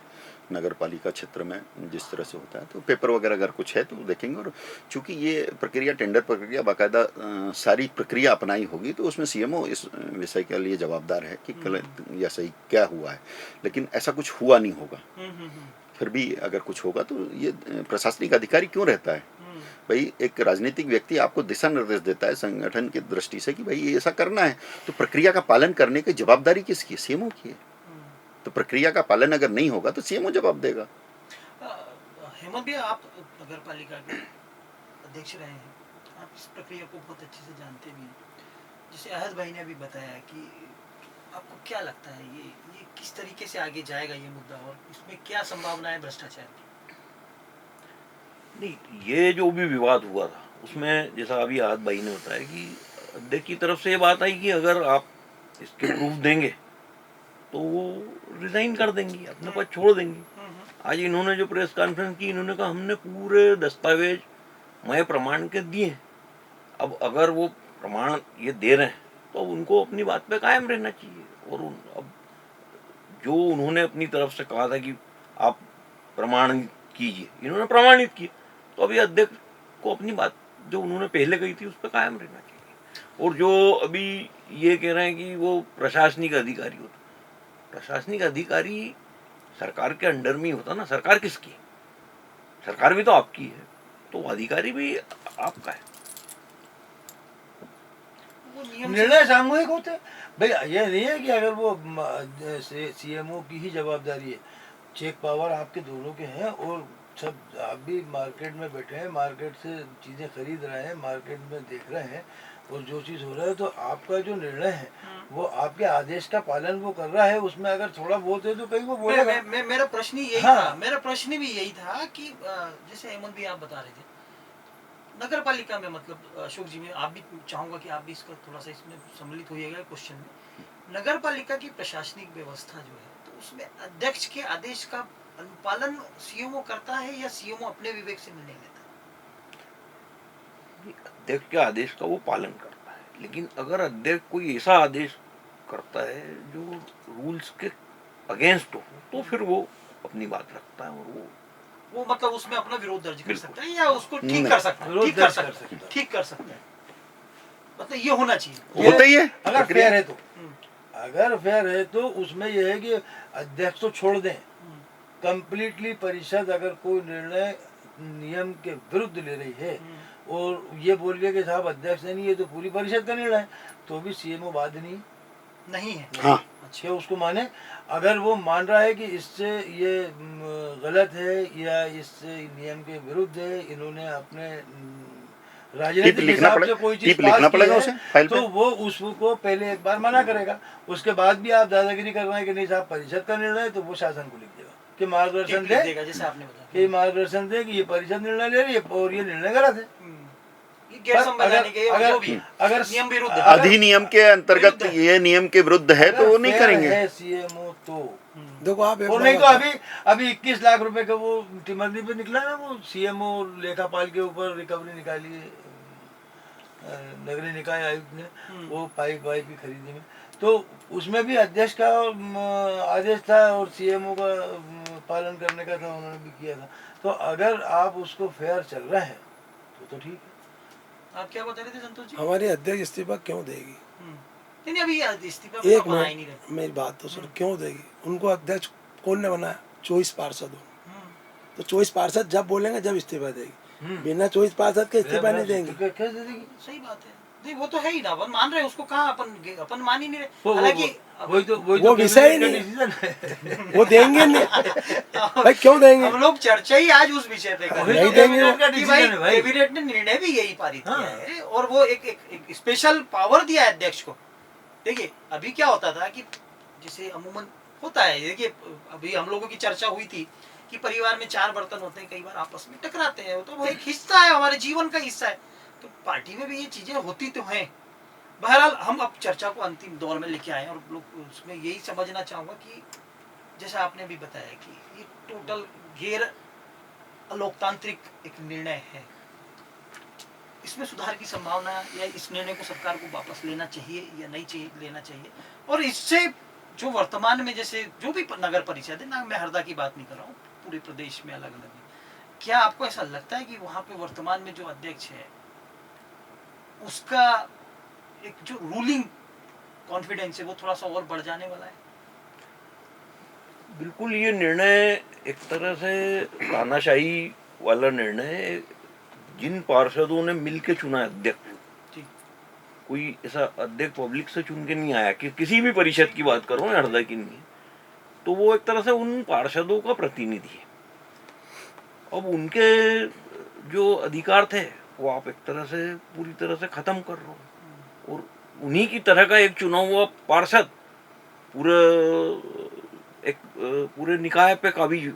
नगर पालिका क्षेत्र में जिस तरह से होता है तो पेपर वगैरह अगर कुछ है तो देखेंगे। और चूंकि ये प्रक्रिया टेंडर प्रक्रिया बाकायदा सारी प्रक्रिया अपनाई होगी, तो उसमें सीएमओ इस विषय के लिए जवाबदार है कि गलत या सही क्या हुआ है। लेकिन ऐसा कुछ हुआ नहीं होगा। फिर भी अगर कुछ होगा तो ये प्रशासनिक अधिकारी क्यों रहता है भाई? एक राजनीतिक व्यक्ति आपको दिशा निर्देश देता है संगठन की दृष्टि से कि भाई ये ऐसा करना है, तो प्रक्रिया का पालन करने की जवाबदारी किसकी है? सीएमओ की है। तो प्रक्रिया का पालन अगर नहीं होगा तो सीएमओ जवाब देगा। हेमंत भैया, आप नगर पालिका के अध्यक्ष रहे हैं, आप इस प्रक्रिया को बहुत अच्छे से जानते भी हैं। जैसे अहद भाई ने अभी बताया कि आपको क्या लगता है ये किस तरीके से आगे जाएगा ये मुद्दा, और इसमें क्या संभावना है भ्रष्टाचार की? नहीं, ये जो भी विवाद हुआ था उसमें जैसा अभी आहाद भाई ने बताया कि अध्यक्ष की तरफ से ये बात आई कि अगर आप इसके प्रूफ देंगे तो वो रिजाइन कर देंगी, अपने पद छोड़ देंगी। आज इन्होंने जो प्रेस कॉन्फ्रेंस की, इन्होंने कहा हमने पूरे दस्तावेज मय प्रमाण के दिए। अब अगर वो प्रमाण ये दे रहे हैं तो उनको अपनी बात पे कायम रहना चाहिए। और अब जो उन्होंने अपनी तरफ से कहा था कि आप प्रमाणित कीजिए, इन्होंने प्रमाणित किया, तो अभी अध्यक्ष को अपनी बात जो उन्होंने पहले कही थी उस पर कायम रहना चाहिए। और जो अभी ये कह रहे हैं कि वो प्रशासनिक अधिकारी होता, प्रशासनिक अधिकारी सरकार के अंडर में ही होता ना। सरकार किसकी? सरकार भी तो आपकी है, तो अधिकारी भी आपका है। वो नियम निर्णय सामूहिक होते हैं भैया। ये नहीं है कि अगर वो सीएमओ की ही जवाबदारी है, चेक पावर आपके दोनों के हैं। और सब आप भी मार्केट में बैठे हैं, मार्केट से चीज़ें खरीद रहे हैं, मार्केट में देख रहे हैं, और जो चीज़ हो रहा है तो आपका जो निर्णय है वो आपके आदेश का पालन वो कर रहा है। उसमें अगर थोड़ा बहुत है तो कहीं वो बोलेगा। मेरा प्रश्न ही यही हाँ। था, मेरा प्रश्न भी यही था कि जैसे हेमंत भी आप बता रहे थे नगर पालिका में, मतलब अशोक जी में आप भी, चाहूंगा कि आप भी इसका थोड़ा सा इसमें सम्मिलित होइएगा क्वेश्चन में। नगर पालिका की प्रशासनिक व्यवस्था जो है, तो उसमें अध्यक्ष के आदेश का अनुपालन सीएमओ करता है या सीएमओ अपने विवेक से निर्णय लेता है? अध्यक्ष के आदेश का वो पालन करता है, लेकिन अगर अध्यक्ष कोई ऐसा आदेश करता है जो रूल्स के अगेंस्ट हो तो फिर वो अपनी बात रखता है। और वो मतलब उसमें अपना विरोध दर्ज कर बिल्कुल। सकता है या उसको ठीक नहीं। कर सकता है? विरोध ठीक दर्ज कर कर सकता सकता है, है। ठीक कर सकता है। मतलब ये होना चाहिए। होता ही है अगर प्रक्रिया। फेयर है तो, अगर फेयर है तो उसमें यह है कि अध्यक्ष तो छोड़ दें, कंप्लीटली परिषद अगर कोई निर्णय नियम के विरुद्ध ले रही है और ये बोल रही है कि साहब अध्यक्ष ने नहीं, ये तो पूरी परिषद का निर्णय है, तो भी सीएमओ बाध नहीं है। हाँ, अच्छे उसको माने। अगर वो मान रहा है कि इससे ये गलत है या इससे नियम के विरुद्ध है, इन्होंने अपने राजनीतिक लिखना हिसाब पड़ेगा, से कोई चीज टिप लिखना पास की पड़ेगा है, उसे फाइल तो पे। वो उसको पहले एक बार मना करेगा। उसके बाद भी आप दादागिरी कर रहे हैं कि नहीं साहब परिषद का निर्णय है, तो वो शासन को लिख देगा कि मार्गदर्शन ठीक दे, देगा, जैसे आपने बताया कि मार्गदर्शन दे कि ये परिषद निर्णय ले रही है और ये निर्णय गलत है। ये गैर संवैधानिक है, और जो भी अगर नियम विरुद्ध है। अधिनियम के अंतर्गत विरुद्ध है। ये नियम के विरुद्ध है तो वो नहीं करेंगे। सीएमओ तो देखो आप एक और बार नहीं तो बताओ। अभी 21 लाख रुपए का वो टिमरनी पे निकला ना, वो सीएमओ लेखापाल के ऊपर रिकवरी निकाली है नगरीय निकाय आयुक्त ने, वो पाइप वाइप की खरीदी में। तो उसमें भी अध्यक्ष का आदेश था और सीएमओ का पालन करने का था, उन्होंने भी किया था। तो अगर आप उसको फेयर चल रहा है तो ठीक है। आप क्या बता रहे थे संतोष जी? हमारी अध्यक्ष इस्तीफा क्यों देगी? नहीं, अभी इस्तीफा एक बना ही नहीं रहे। मिनट मेरी बात तो सुनो, क्यों देगी? उनको अध्यक्ष कौन ने बनाया? 24 पार्षद हो, तो 24 पार्षद जब बोलेंगे जब इस्तीफा देगी। बिना 24 पार्षद के इस्तीफा नहीं देंगे। कैसे देगी? सही बात है। नहीं, वो तो है ही ना, अपन मान रहे हैं उसको, कहाँ अपन मान ही नहीं रहे। वो हालांकि वो विषय ही नहीं, वो देंगे नहीं भाई, क्यों देंगे? हम लोग चर्चा ही आज उस विषय पे कर रहे नहीं हैं देंगे वो। कि भाई कैबिनेट ने निर्णय भी यही पारित किया है, और वो एक स्पेशल पावर दिया है अध्यक्ष को। देखिए अभी क्या होता था कि जैसे अमूमन होता है, देखिए अभी हम लोगों की चर्चा हुई थी कि परिवार में 4 बर्तन होते हैं, कई बार आपस में टकराते हैं, तो वो एक हिस्सा है, हमारे जीवन का हिस्सा है। तो पार्टी में भी ये चीजें होती तो हैं। बहरहाल हम अब चर्चा को अंतिम दौर में लेके आए, और लोग उसमें यही समझना चाहूंगा कि जैसा आपने भी बताया कि ये टोटल गैर लोकतांत्रिक एक निर्णय है, इसमें सुधार की संभावना, या इस निर्णय को सरकार को वापस लेना चाहिए या नहीं चाहिए लेना चाहिए, और इससे जो वर्तमान में जैसे जो भी नगर परिषद है ना, मैं हरदा की बात नहीं कर रहा हूँ, पूरे प्रदेश में अलग अलग है, क्या आपको ऐसा लगता है कि वहाँ पे वर्तमान में जो अध्यक्ष है उसका एक जो रूलिंग कॉन्फिडेंस है वो थोड़ा सा और बढ़ जाने वाला है? बिल्कुल, ये निर्णय एक तरह से तानाशाही वाला निर्णय है। जिन पार्षदों ने मिलके चुना अध्यक्ष, जी। कोई ऐसा अध्यक्ष पब्लिक से चुन के नहीं आया कि किसी भी परिषद की बात करो, हरदा की नहीं, तो वो एक तरह से उन पार्षदों का प्रतिनिधि है। अब उनके जो अधिकार थे वो आप एक तरह से पूरी तरह से खत्म कर रहे हो, और उन्हीं की तरह का एक चुना हुआ पार्षद पूरे निकाय पे काबिज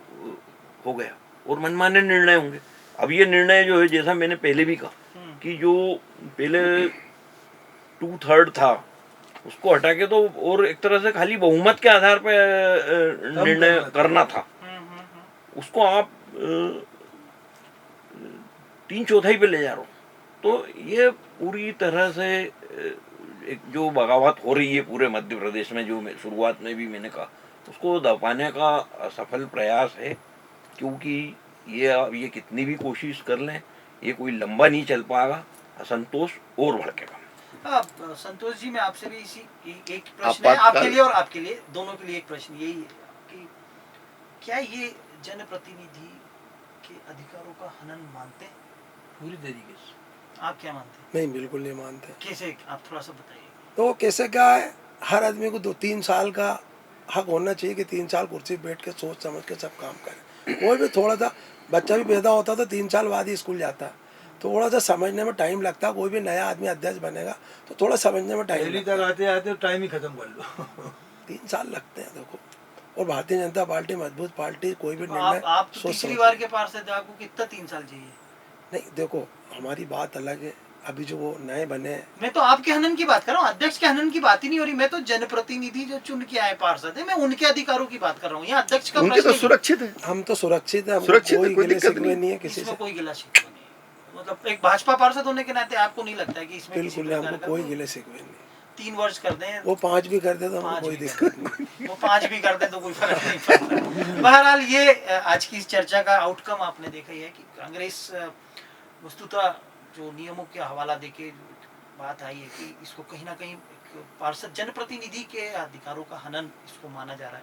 हो गया और मनमाने निर्णय होंगे। अब ये निर्णय जो है, जैसा मैंने पहले भी कहा कि जो पहले 2/3 था उसको हटा के तो और एक तरह से खाली बहुमत के आधार पर निर्णय करना था, उसको आप 3/4 पे ले जा रहे हो। तो ये पूरी तरह से एक जो बगावत हो रही है पूरे मध्य प्रदेश में, जो शुरुआत में भी मैंने कहा, उसको दबाने का असफल प्रयास है, क्योंकि ये कितनी भी कोशिश कर लें ये कोई लंबा नहीं चल पाएगा, असंतोष और भड़केगा। संतोष जी, मैं आपसे भी एक प्रश्न है आपके लिए और आपके लिए, दोनों के लिए एक प्रश्न यही है कि क्या ये जनप्रतिनिधि के अधिकारों का हनन मानते हैं? पूरी तरीके से। आप क्या मानते हैं? नहीं, बिल्कुल नहीं मानते। कैसे, आप थोड़ा सा बताइए। तो कैसे क्या है, हर आदमी को 2-3 साल का हक होना चाहिए कि 3 साल कुर्सी पे बैठ के सोच समझ के सब काम करे। कोई भी थोड़ा सा बच्चा भी पैदा होता तो 3 साल बाद ही स्कूल जाता है, थोड़ा सा समझने में टाइम लगता है। कोई भी नया आदमी अध्यक्ष बनेगा तो थोड़ा समझने में टाइम पहली तक आते आते टाइम ही खत्म कर लो। 3 साल लगते हैं देखो। और भारतीय जनता पार्टी मजबूत पार्टी, कोई भी तो निर्णय आप तो तीसरी बार के पार्षद हैं, आपको कितना 3 साल चाहिए? नहीं, देखो हमारी बात अलग है। अभी जो वो नए बने, मैं तो आपके हनन की बात कर रहा हूँ, अध्यक्ष के हनन की बात ही नहीं हो रही। मैं तो जनप्रतिनिधि जो चुन के आए पार्षद है, मैं उनके अधिकारों की बात कर रहा हूँ। यहाँ अध्यक्ष का उनके तो प्रश्न सुरक्षित है, हम तो सुरक्षित है, सुरक्षित है, कोई कोई गिले दिक्कत शिकवे नहीं है नहीं, किसी इसमें से। कोई गिला शिकवा नहीं है। मतलब एक भाजपा पार्षद होने के नाते आपको नहीं लगता है कि इसमें किसी बिल्कुल प्रकार हमको का कोई गिले शिकवे नहीं। 3 वर्ष कर दें, वो 5 भी कर दे तो हमको 5 कोई भी दिक्कत कर नहीं। दें, वो 5 भी कर दें तो कोई फर्क नहीं पड़ता। बहरहाल ये आज की इस चर्चा का आउटकम आपने देखा ही है कि कांग्रेस वस्तुतः जो नियमों के हवाला देके बात आई है कि इसको कहीं ना कहीं एक पार्षद जनप्रतिनिधि के अधिकारों का हनन इसको माना जा रहा है।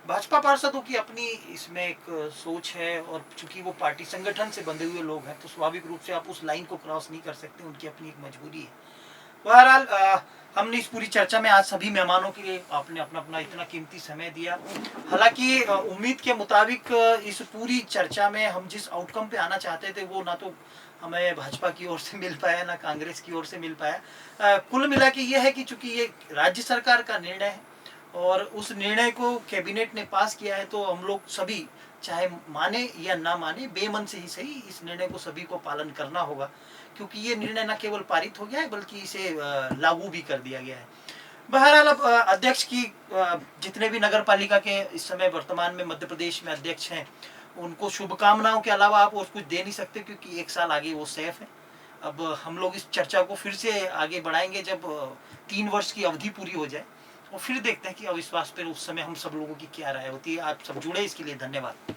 भाजपा पार्षदों की अपनी इसमें एक सोच है, और चूंकि वो पार्टी संगठन से बंधे हुए लोग हैं तो स्वाभाविक रूप से आप उस लाइन को क्रॉस नहीं कर सकते, उनकी अपनी एक मजबूरी है। बहरहाल हमने इस पूरी चर्चा में आज सभी मेहमानों के लिए आपने अपना अपना इतना कीमती समय दिया। हालांकि उम्मीद के मुताबिक इस पूरी चर्चा में हम जिस आउटकम पे आना चाहते थे वो ना तो हमें भाजपा की ओर से मिल पाया, ना कांग्रेस की ओर से मिल पाया। कुल मिला के ये है कि चूंकि ये राज्य सरकार का निर्णय है और उस निर्णय को कैबिनेट ने पास किया है, तो हम लोग सभी चाहे माने या ना माने, बेमन से ही सही, इस निर्णय को सभी को पालन करना होगा, क्योंकि ये निर्णय न केवल पारित हो गया है बल्कि इसे लागू भी कर दिया गया है। बहरहाल अब अध्यक्ष की जितने भी नगर पालिका के इस समय वर्तमान में मध्य प्रदेश में अध्यक्ष हैं, उनको शुभकामनाओं के अलावा आप और कुछ दे नहीं सकते, क्योंकि 1 साल आगे वो सेफ है। अब हम लोग इस चर्चा को फिर से आगे बढ़ाएंगे जब 3 वर्ष की अवधि पूरी हो जाए, और फिर देखते हैं कि अविश्वास पर उस समय हम सब लोगों की क्या राय होती है। आप सब जुड़े, इसके लिए धन्यवाद।